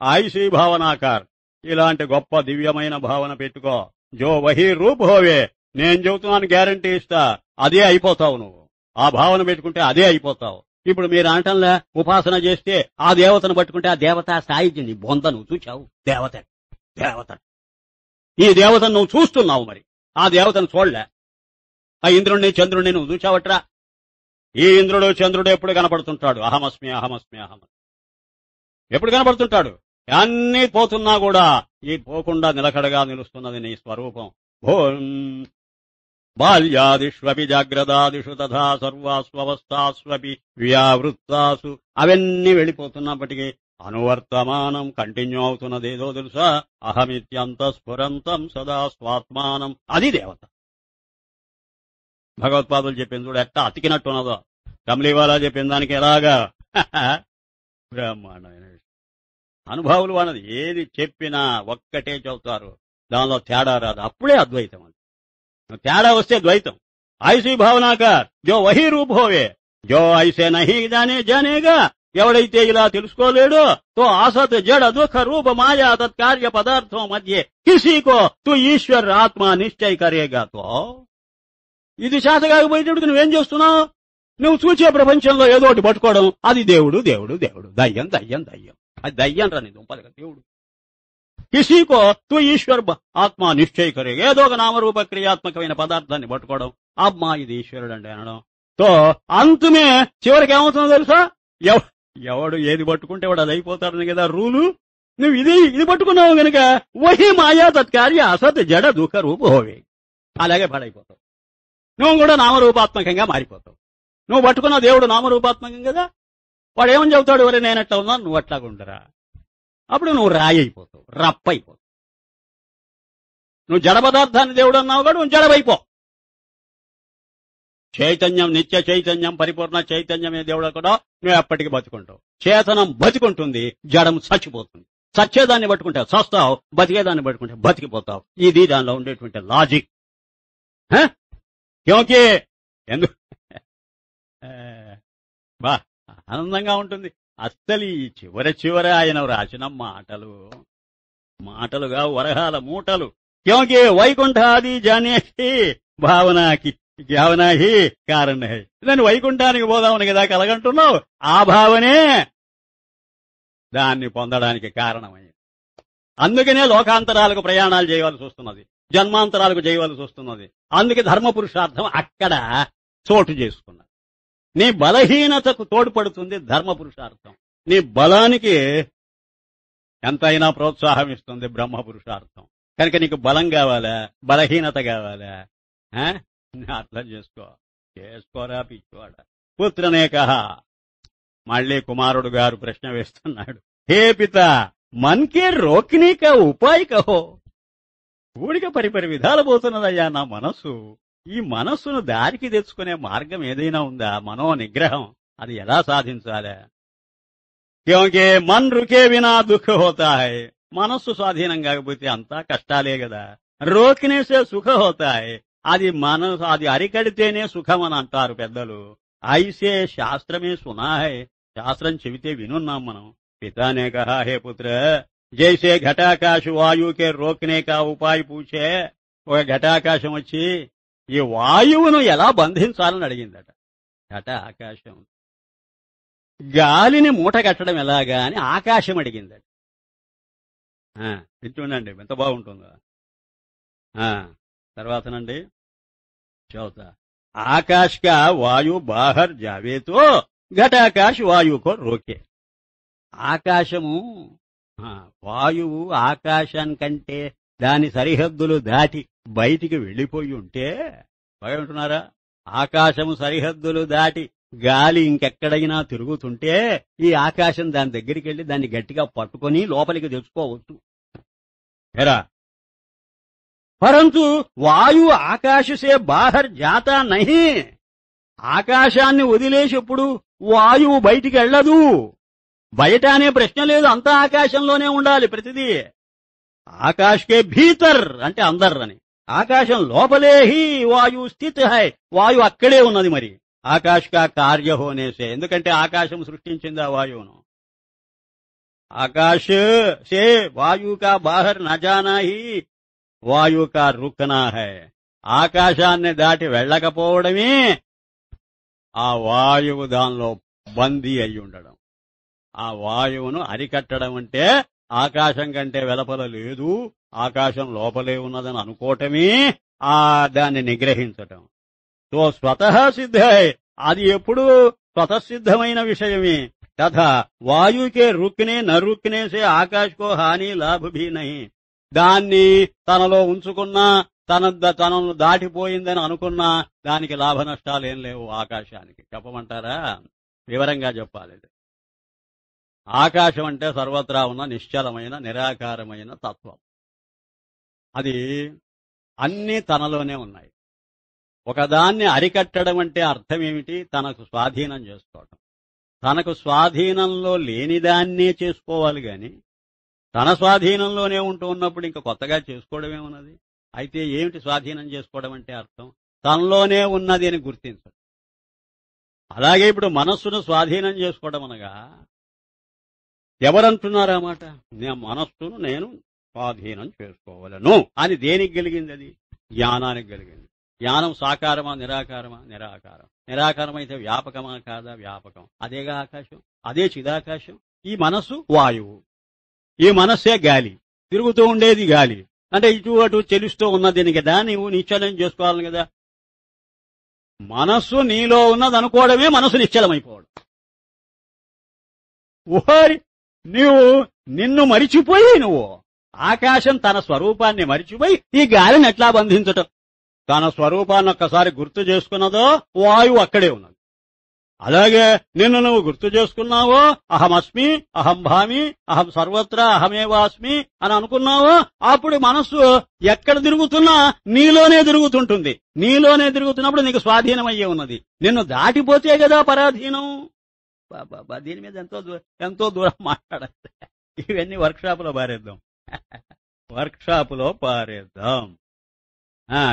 ఐసీ భావనాకార్. ఇలాంటి గొప్ప దివ్యమైన భావన పెట్టుకో. జో వహీ రూప్ హోవే. నేను చెబుతున్నాను, గ్యారంటీ ఇస్తా, అదే అయిపోతావు నువ్వు. ఆ భావన పెట్టుకుంటే అదే అయిపోతావు. ఇప్పుడు మీరు అనటంలా ఉపాసన చేస్తే ఆ దేవతను పట్టుకుంటే ఆ దేవత సాయుధ్యం బొంద. నువ్వు చూచావు దేవత. ఈ దేవతను నువ్వు చూస్తున్నావు, మరి ఆ దేవతను చూడలే. ఆ ఇంద్రుణ్ణి చంద్రుణ్ణి నువ్వు చూచావట్రా? ఈ ఇంద్రుడు చంద్రుడు ఎప్పుడు కనపడుతుంటాడు? అహమస్మి అహమస్మి అహమస్మి ఎప్పుడు కనపడుతుంటాడు? అన్నీ పోతున్నా కూడా ఈ పోకుండా నిలకడగా నిలుస్తున్నది నీ స్వరూపం. బాల్యాదిష్వపి జాగ్రత్తాదిషు తథా సర్వాస్వస్థాస్వపి వ్యావృత్తాసు. అవన్నీ వెళ్ళిపోతున్నప్పటికీ అనువర్తమానం కంటిన్యూ అవుతున్నది ఏదో తెలుసా? అహమిత్యంత స్ఫురంతం సదా స్వాత్మానం. అది దేవత. భగవత్పాదులు చెప్పింది చూడ ఎట్టా అతికినట్టున్నదో. కమలీవాలా చెప్పిన దానికి ఎలాగా బ్రహ్మాండమైన అనుభావులు అన్నది ఏది చెప్పినా ఒక్కటే చెబుతారు, దానిలో తేడా రాదు. అప్పుడే అద్వైతం. అది తేడా వస్తే ద్వైతం. ఐసీ భావనాకర్ జో వహీ రూప్ హోవే జో ఐసే నహీ జానేగా. ఎవడైతే ఇలా తెలుసుకోలేడో తో ఆసత్ జడ దుఃఖ రూప మాయా తత్కార్య పదార్థం మధ్య కిసీకో తు ఈశ్వర్ ఆత్మ నిశ్చయ కరేగా. తో ఇది చేత కాకపోయేటప్పుడు నువ్వేం చేస్తున్నావు? నువ్వు చూసే ప్రపంచంలో ఏదో ఒకటి పట్టుకోవడం, అది దేవుడు దేవుడు దేవుడు, దయ్యం దయ్యం దయ్యం. అది దయ్యం రా నీ దుంపలుగా దేవుడు. కిసీకో తు ఈశ్వర్ ఆత్మ నిశ్చయ కరే. ఏదో ఒక నామరూప క్రియాత్మకమైన పదార్థాన్ని పట్టుకోవడం, అమ్మా ఇది ఈశ్వరుడు అంటే అనడం. తో అంతమే చివరికి ఏమవుతుందో తెలుసా? ఎవడు ఏది పట్టుకుంటే వాడు అది అయిపోతాడని కదా రూలు. నువ్వు ఇది పట్టుకున్నావు గనుక వహి మాయా తత్కార్య అసత్ జడ దుఃఖ రూపు హోవే. అలాగే పాడైపోతావు. నువ్వు కూడా నామరూపాత్మకంగా మారిపోతావు. నువ్వు పట్టుకున్న దేవుడు నామరూపాత్మకం కదా, వాడు ఏమని చెబుతాడు, వరే నేనట్లా ఉన్నాను నువ్వు అట్లాగా ఉండరా. అప్పుడు నువ్వు రాయి అయిపోతావు, రప్పైపోతావు. నువ్వు జడ పదార్థాన్ని దేవుడు అన్నావు కూడా నువ్వు జడవైపో. చైతన్యం, నిత్య చైతన్యం, పరిపూర్ణ చైతన్యమే దేవుడు కూడా నువ్వు ఎప్పటికీ బతుకుంటావు. చేతనం బతికుంటుంది, జడం చచ్చిపోతుంది. చచ్చేదాన్ని పట్టుకుంటావు చస్తావు, బతికేదాన్ని పట్టుకుంటే బతికిపోతావు. ఇది దానిలో ఉండేటువంటి లాజిక్. క్యోంకి ఎందుకు బా ఆనందంగా ఉంటుంది. అస్సలు ఈ చివర ఆయన రాసిన మాటలుగా వరహాల మూటలు. క్యోంకి వైకుంఠాది జానేహి భావనాకి భావనాహి కారణ. దాన్ని వైకుంఠానికి పోదామని కదా కలగంటున్నావు. ఆ భావనే దాన్ని పొందడానికి కారణమైంది. అందుకనే లోకాంతరాలకు ప్రయాణాలు చేయవలసి వస్తున్నది, జన్మాంతరాలకు చేయవలసి వస్తున్నది. అందుకే ధర్మ పురుషార్థం అక్కడ చోటు చేసుకున్నది. నీ బలహీనతకు తోడ్పడుతుంది ధర్మ పురుషార్థం. నీ బలానికి ఎంతైనా ప్రోత్సాహం ఇస్తుంది బ్రహ్మ పురుషార్థం. కనుక నీకు బలం కావాలా, బలహీనత కావాలా, అర్థం చేసుకోరా పిచ్చివాడ. పుత్రనే కహ. మళ్లీ కుమారుడు గారు ప్రశ్న వేస్తున్నాడు. హే పిత, మన్కే రోకినీ కా ఉపాయ్ కహో. ఊడిక పరిపరి విధాలు పోతున్నదయ్యా నా మనస్సు. ఈ మనస్సును దారికి తెచ్చుకునే మార్గం ఏదైనా ఉందా? మనో నిగ్రహం అది ఎలా సాధించాలా? క్యోంకి మన్ రుకే వినా దుఃఖ హోతా హై. మనస్సు స్వాధీనం కాకపోతే అంతా కష్టాలే కదా. రోకినేసే సుఖ హోతా హై. అది అరికడితేనే సుఖం అని అంటారు పెద్దలు. ఐసే శాస్త్రమే సునా హై. శాస్త్రం చెబితే వినున్నాం మనం. పితానే కహా హే పుత్ర, జైసే ఘటాకాశ వాయువుకే రోకనే కా ఉపాయ పూచే. ఒక ఘటాకాశం వచ్చి ఈ వాయువును ఎలా బంధించాలని అడిగిందట. ఘట ఆకాశం గాలిని మూట కట్టడం ఎలాగా అని ఆకాశం అడిగిందట. వింటుండండి ఎంత బాగుంటుందో. తర్వాతనండి చౌతా ఆకాశ్ కా వాయు బాహర్ జావేతో ఘటాకాశ్ వాయువుకో రోకే. ఆకాశము వాయువు ఆకాశానికంటే దాని సరిహద్దులు దాటి బయటికి వెళ్లిపోయి ఉంటే బాగుంటున్నారా? ఆకాశము సరిహద్దులు దాటి గాలి ఇంకెక్కడైనా తిరుగుతుంటే ఈ ఆకాశం దాని దగ్గరికి వెళ్లి దాన్ని గట్టిగా పట్టుకొని లోపలికి తెచ్చుకోవచ్చు. ఎరా పరంతు వాయు ఆకాశసే బాహర్ జాతా నహి. ఆకాశాన్ని వదిలేసి ఎప్పుడు వాయువు బయటికి వెళ్లదు. బయట అనే ప్రశ్న లేదు, అంతా ఆకాశంలోనే ఉండాలి ప్రతిదీ. ఆకాశకే భీతర్ అంటే అందర్ అని. ఆకాశం లోపలే హీ వాయు స్థిత్ హై. వాయు అక్కడే ఉన్నది. మరి ఆకాశ కా కార్య హోనేసే, ఎందుకంటే ఆకాశం సృష్టించింది ఆ వాయువును. ఆకాశ సే వాయు కా బాహర్ నజానా హీ వాయు కా రుకనా హై. ఆకాశాన్ని దాటి వెళ్ళకపోవడమే ఆ వాయువు దానిలో బందీ అయి ఉండడం. ఆ వాయువును అరికట్టడం అంటే ఆకాశం కంటే వెలపల లేదు, ఆకాశం లోపలే ఉన్నదని అనుకోవటమే దాన్ని నిగ్రహించటం. సో స్వతః సిద్ధై, అది ఎప్పుడూ స్వతసిద్ధమైన విషయమే. తథా వాయుకే రుక్నే నరుక్నేసే ఆకాశకో హాని లాభ భీ నహి. దాన్ని తనలో ఉంచుకున్నా తనను దాటిపోయిందని అనుకున్నా దానికి లాభ నష్టాలేం లేవు ఆకాశానికి. చెప్పమంటారా? వివరంగా చెప్పాలి. ఆకాశం అంటే సర్వత్రా ఉన్న నిశ్చలమైన నిరాకారమైన తత్వం. అది అన్నీ తనలోనే ఉన్నాయి. ఒకదాన్ని అరికట్టడం అంటే అర్థం ఏమిటి? తనకు స్వాధీనం చేసుకోవటం. తనకు స్వాధీనంలో లేనిదాన్నే చేసుకోవాలి గాని తన స్వాధీనంలోనే ఉంటూ ఉన్నప్పుడు ఇంకా కొత్తగా చేసుకోవడం ఏమున్నది? అయితే ఏమిటి స్వాధీనం చేసుకోవడం అంటే అర్థం? తనలోనే ఉన్నది అని గుర్తించడం. అలాగే ఇప్పుడు మనస్సును స్వాధీనం చేసుకోవడం అనగా ఎవరంటున్నారా మాట? మనస్సును నేను స్వాధీనం చేసుకోవాలను అని దేనికి కలిగింది? అది జ్ఞానానికి కలిగింది. జ్ఞానం సాకారమా నిరాకారమా? నిరాకారం. నిరాకారం అయితే వ్యాపకమా కాదా? వ్యాపకం. అదేగా ఆకాశం, అదే చిదాకాశం. ఈ మనస్సు వాయువు, ఈ మనస్సే గాలి, తిరుగుతూ ఉండేది గాలి. అంటే ఇటు అటు చెలుస్తూ ఉన్నది కదా, నీవు నిశ్చలం చేసుకోవాలి కదా. మనస్సు నీలో ఉన్నది అనుకోవడమే మనస్సు నిశ్చలమైపోవడం. ఓరి నీవు నిన్ను మరిచిపోయి నువ్వు ఆకాశం తన స్వరూపాన్ని మరిచిపోయి ఈ గాలిని ఎట్లా బంధించటం? తన స్వరూపాన్ని ఒక్కసారి గుర్తు చేసుకున్నదో వాయువు అక్కడే ఉన్నది. అలాగే నిన్ను నువ్వు గుర్తు చేసుకున్నావో అహమస్మి, అహం భామి, అహం సర్వత్రా అహమేవాస్మి అని అనుకున్నావో అప్పుడు మనస్సు ఎక్కడ తిరుగుతున్నా నీలోనే తిరుగుతుంటుంది. నీలోనే తిరుగుతున్నప్పుడు నీకు స్వాధీనమయ్యే ఉన్నది. నిన్ను దాటిపోతే కదా పరాధీనం. బాబా దీని మీద ఎంతో దూరం మాట్లాడాలి. ఇవన్నీ వర్క్షాపులో పారేద్దాం. వర్క్షాపులో పారేద్దాం.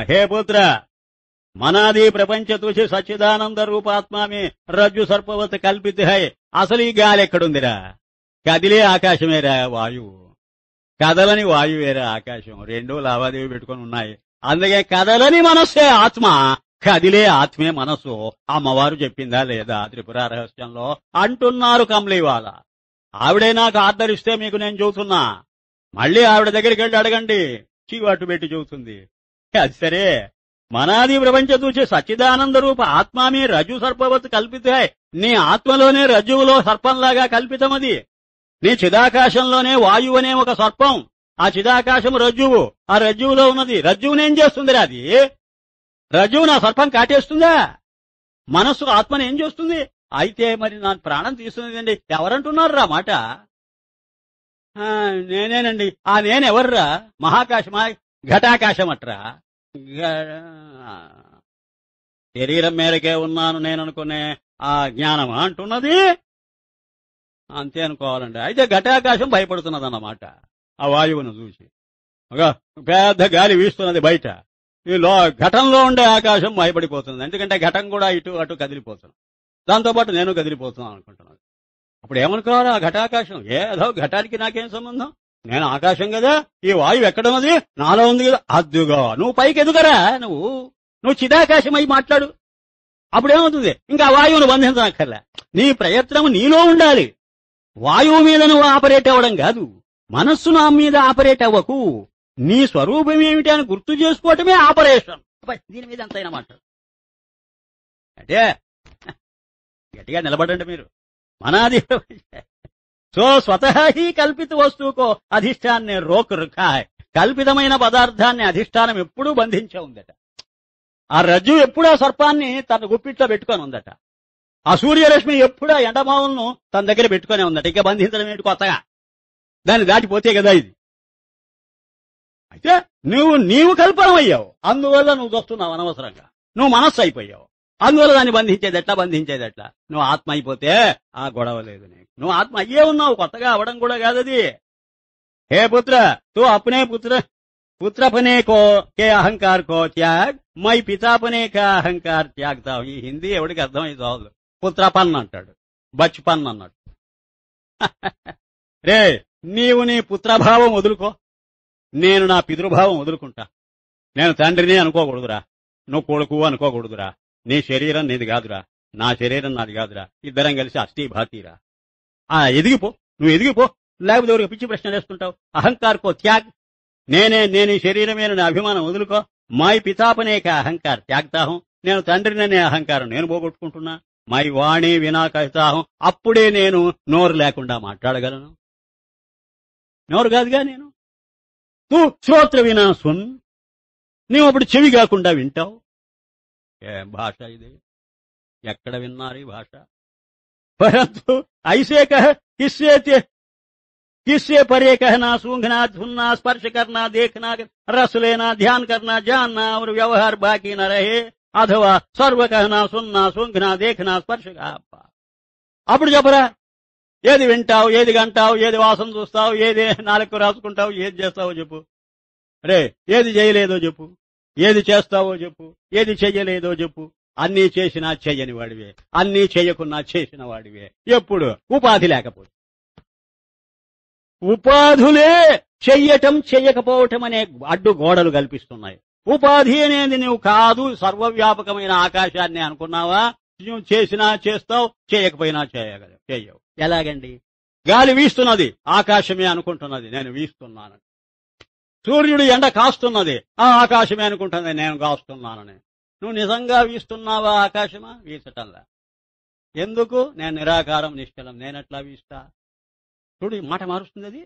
హే పుత్ర, మనాది ప్రపంచ తుచి సచ్చిదానంద రూపాత్మామి రజ్జు సర్పవత్ కల్పిత హై. అసలు ఈ గాలి ఎక్కడుందిరా? కదిలే ఆకాశమేరా వాయువు. కదలని వాయువేరా ఆకాశం. రెండూ లావాదేవీ పెట్టుకుని ఉన్నాయి. అందుకే కదలని మనస్సే ఆత్మ, కదిలే ఆత్మే మనస్సు. అమ్మవారు చెప్పిందా లేదా త్రిపుర రహస్యంలో అంటున్నారు కమలీవాల. ఆవిడే నాకు ఆర్డర్ ఇస్తే మీకు నేను చెబుతున్నా. మళ్ళీ ఆవిడ దగ్గరికి వెళ్ళి అడగండి, చీవాటు పెట్టి చెబుతుంది. అది సరే, మనాది ప్రపంచ చూసే సచ్చిదానంద రూప ఆత్మామి రజ్జు సర్పవత్ కల్పితే. నీ ఆత్మలోనే రజ్జువులో సర్పంలాగా కల్పితమది. నీ చిదాకాశంలోనే వాయువు అనే ఒక సర్పం. ఆ చిదాకాశం రజ్జువు. ఆ రజ్జువులో ఉన్నది. రజ్జువునేం చేస్తుందిరా అది? రజ్జువు నా సర్పం కాటేస్తుందా? మనస్సు ఆత్మని ఏం చేస్తుంది? అయితే మరి నా ప్రాణం తీస్తుందండి. ఎవరంటున్నారు రా మాట? నేనేనండి. ఆ నేనెవర్రా? మహాకాశమా ఘటాకాశం అట్రా? శరీరం మేరకే ఉన్నాను నేననుకునే ఆ జ్ఞానమా అంటున్నది? అంతే అనుకోవాలండి. అయితే ఘటాకాశం భయపడుతున్నదన్నమాట ఆ వాయువును చూసి. ఒక పెద్ద గాలి వీస్తున్నది బయట. ఈ ఘటంలో ఉండే ఆకాశం భయపడిపోతుంది. ఎందుకంటే ఘటం కూడా ఇటు అటు కదిలిపోతుంది. దాంతోపాటు నేను కదిలిపోతున్నాను అనుకుంటున్నాను. అప్పుడు ఏమనుకోవాలి? ఆ ఘటాకాశం ఏదో ఘటానికి నాకేం సంబంధం? నేను ఆకాశం కదా. ఈ వాయువు ఎక్కడున్నది? నాలో ఉంది కదా. అద్దుగా నువ్వు పైకి ఎదుగరా. నువ్వు చిదాకాశం అయి మాట్లాడు. అప్పుడేమవుతుంది? ఇంకా వాయువును బంధించనక్కర్లే. నీ ప్రయత్నం నీలో ఉండాలి. వాయువు మీద నువ్వు ఆపరేట్ అవ్వడం కాదు. మనస్సు నా మీద ఆపరేట్ అవ్వకు. నీ స్వరూపం ఏమిటి అని గుర్తు చేసుకోవటమే ఆపరేషన్. దీని మీద ఎంతైనా మాట్లాడు అంటే గట్టిగా నిలబడండి మీరు. మనాది సో స్వతహా హీ కల్పిత వస్తువుకో అధిష్టాన్ని రోక్ రుఖాయ్. కల్పితమైన పదార్థాన్ని అధిష్టానం ఎప్పుడూ బంధించే ఉందట. ఆ రజ్జు ఎప్పుడూ ఆ సర్పాన్ని తన గుప్పిట్లో పెట్టుకొని ఉందట. ఆ సూర్యరశ్మి ఎప్పుడూ ఆ ఎండమావులను తన దగ్గర పెట్టుకునే ఉందట. ఇక బంధించడం ఏంటి కొత్తగా? దాన్ని దాటిపోతే కదా ఇది. అయితే నీవు కల్పనమయ్యావు. అందువల్ల నువ్వు చూస్తున్నావు అనవసరంగా. నువ్వు మనస్సు అయిపోయావు. అందువల్ల దాన్ని బంధించేదెట్లా? నువ్వు ఆత్మ అయిపోతే ఆ గొడవ లేదు నీకు. నువ్వు ఆత్మ అయ్యే ఉన్నావు. కొత్తగా అవడం కూడా కాదది. హే పుత్ర, తూ అప్నే పుత్రపనే కో కే అహంకార్ కో త్యాగ్ మై పితాపనే కా అహంకార్ త్యాగ్తావు. ఈ హిందీ ఎవడికి అర్థమైంది చాలు. పుత్రపన్ అంటాడు, బచ్పన్ అన్నాడు. రే, నీవు నీ పుత్రభావం వదులుకో. నేను నా పితృభావం వదులుకుంటా. నేను తండ్రిని అనుకోకూడదురా, నువ్వు కొడుకు అనుకోకూడదురా. నీ శరీరం నీది కాదురా, నా శరీరం నాది కాదురా. ఇద్దరం కలిసి అష్టీభాతీరా. ఎదిగిపో, నువ్వు ఎదిగిపో. లేకపోతే ఎవరికి పిచ్చి ప్రశ్న వేస్తుంటావు. అహంకార్కో త్యాగ్. నేను ఈ శరీరమే అభిమానం వదులుకో. మై పితాపనేక అహంకార్ త్యాగ్తాహం. నేను తండ్రిననే అహంకారం నేను పోగొట్టుకుంటున్నా. మై వాణి వినాకహితాహం. అప్పుడే నేను నోరు లేకుండా మాట్లాడగలను. నోరు కాదుగా నేను. తూ శ్రోత్ర వినా సున్. నీవు అప్పుడు చెవి కాకుండా వింటావు. ఏం భాష ఇది? ఎక్కడ విన్నారు ఈ భాష? పరంతు ఐసే కహ किससे परे कहना, सूंघना, सुनना, स्पर्श करना, देखना, रस लेना, ध्यान करना, जानना और व्यवहार बाकी न रहे. अथवा सर्व कहना, सुनना, सूंघना, देखना, स्पर्श. అప్పుడు చెప్పరా, ఏది వింటావు, ఏది గంటావు, ఏది వాసన చూస్తావు, ఏది నాలుగు రాసుకుంటావు, ఏది చేస్తావో చెప్పు. రే, ఏది చేయలేదో చెప్పు, ఏది చేస్తావో చెప్పు, ఏది చెయ్యలేదో చెప్పు. అన్నీ చేసినా చెయ్యని వాడివే, అన్నీ చేయకున్నా చేసిన వాడివే. ఎప్పుడు ఉపాధి లేకపోతే. ఉపాధులే చెయ్యటం చెయ్యకపోవటం అనే అడ్డు గోడలు కల్పిస్తున్నాయి. ఉపాధి అనేది నువ్వు కాదు, సర్వవ్యాపకమైన ఆకాశాన్ని అనుకున్నావా? నువ్వు చేసినా చేస్తావు, చేయకపోయినా చెయ్యవు. ఎలాగండి? గాలి వీస్తున్నది, ఆకాశమే అనుకుంటున్నది నేను వీస్తున్నానని. సూర్యుడు ఎండ కాస్తున్నది, ఆ ఆకాశమే అనుకుంటున్నది నేను కాస్తున్నానని. నువ్వు నిజంగా వీస్తున్నావా? ఆకాశమా? వీసటంలా. ఎందుకు? నేను నిరాకారం, నిశ్చలం. నేనెట్లా వీస్తా? చూడు ఈ మాట మారుస్తుంది అది.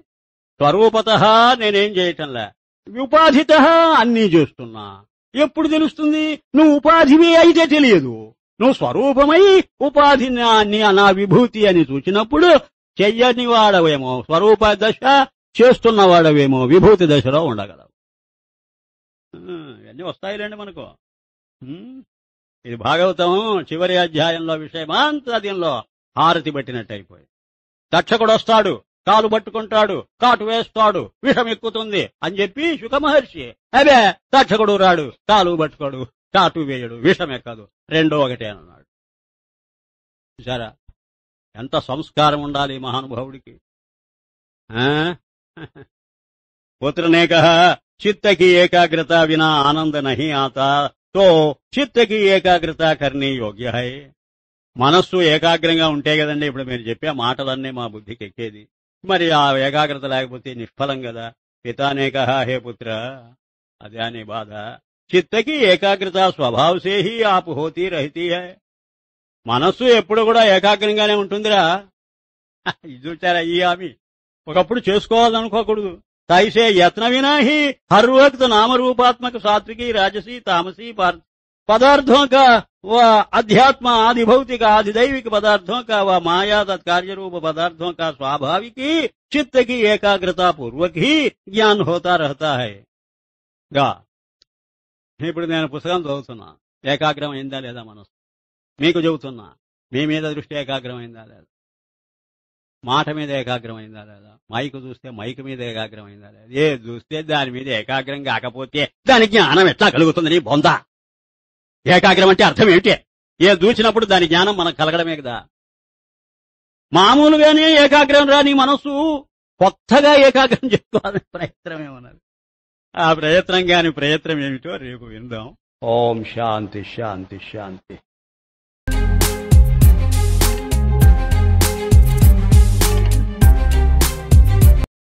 స్వరూపతః నేనేం చేయటంలే, ఉపాధితః అన్నీ చేస్తున్నా. ఎప్పుడు తెలుస్తుంది? నువ్వు ఉపాధివి అయితే తెలియదు. నువ్వు స్వరూపమై ఉపాధి నా విభూతి అని చూచినప్పుడు చెయ్యని వాడవేమో స్వరూప దశ, చేస్తున్నవాడవేమో విభూతి దశలో ఉండగలవు. ఇవన్నీ వస్తాయిలేండి మనకు. ఇది భాగవతం చివరి అధ్యాయంలో విషయమంతా దీనిలో హారతి పట్టినట్టు అయిపోయి. తక్షకుడు వస్తాడు, కాలు పట్టుకుంటాడు, కాటు వేస్తాడు, విషం ఎక్కుతుంది అని చెప్పి శుక మహర్షి, అదే తక్షకుడు రాడు, కాలు పట్టుకోడు, కాటు వేయడు, విషం ఎక్కదు, రెండో ఒకటే అన్నాడు. చూసారా ఎంత సంస్కారం ఉండాలి మహానుభావుడికి. పుత్రనేక चित्त की एकाग्रता बिना आनंद नहीं आता तो చిత్త की ఏకాగ్రత కర్ణీ యోగ్య హై. మనస్సు ఏకాగ్రంగా ఉంటే కదండి ఇప్పుడు మీరు చెప్పే మాటలన్నీ మా బుద్ధికి ఎక్కేది. మరి ఆ ఏకాగ్రత లేకపోతే నిష్ఫలం కదా. పితానేక హే పుత్ర, అదే అని బాధ. చిత్తకి ఏకాగ్రత స్వభావసే హి ఆప్ హోతీ రహితీ హై. మనస్సు ఎప్పుడు కూడా ఏకాగ్రంగానే ఉంటుందిరా. ఇది చూచారా ఈ హామీ. ఒకప్పుడు చేసుకోవాలనుకోకూడదు. तैसे यत्न विना ही हर वक्त नाम रूपात्मक सात्विकी राजसी तामसी पदार्थों का व अध्यात्म आदि भौतिक आदि दैविक पदार्थों का व माया तत्कार्य रूप पदार्थों का स्वाभाविकी चित्त की एकाग्रता पूर्वक ही ज्ञान होता रहता है. ఇప్పుడు నేను పుస్తకం చదువుతున్నా, ఏకాగ్రమైందా లేదా మనసు? మీకు చెబుతున్నా, మీ మీద దృష్టి ఏకాగ్రమైందా లేదా? మాట మీద ఏకాగ్రమైందా లేదా? మైకు చూస్తే మైకు మీద ఏకాగ్రమైందా లేదా? ఏ చూస్తే దాని మీద ఏకాగ్రం కాకపోతే దాని జ్ఞానం ఎట్లా కలుగుతుంది? నీ బొందా. ఏకాగ్రం అంటే అర్థం ఏమిటి? ఏ చూసినప్పుడు దాని జ్ఞానం మనకు కలగడమే కదా. మామూలుగానే ఏకాగ్రం రాని మనస్సు కొత్తగా ఏకాగ్రం చేసుకోవాలని ప్రయత్నం ఏమన్నది. ఆ ప్రయత్నం కాని ప్రయత్నం ఏమిటో రేపు విందాం. ఓం శాంతి శాంతి శాంతి.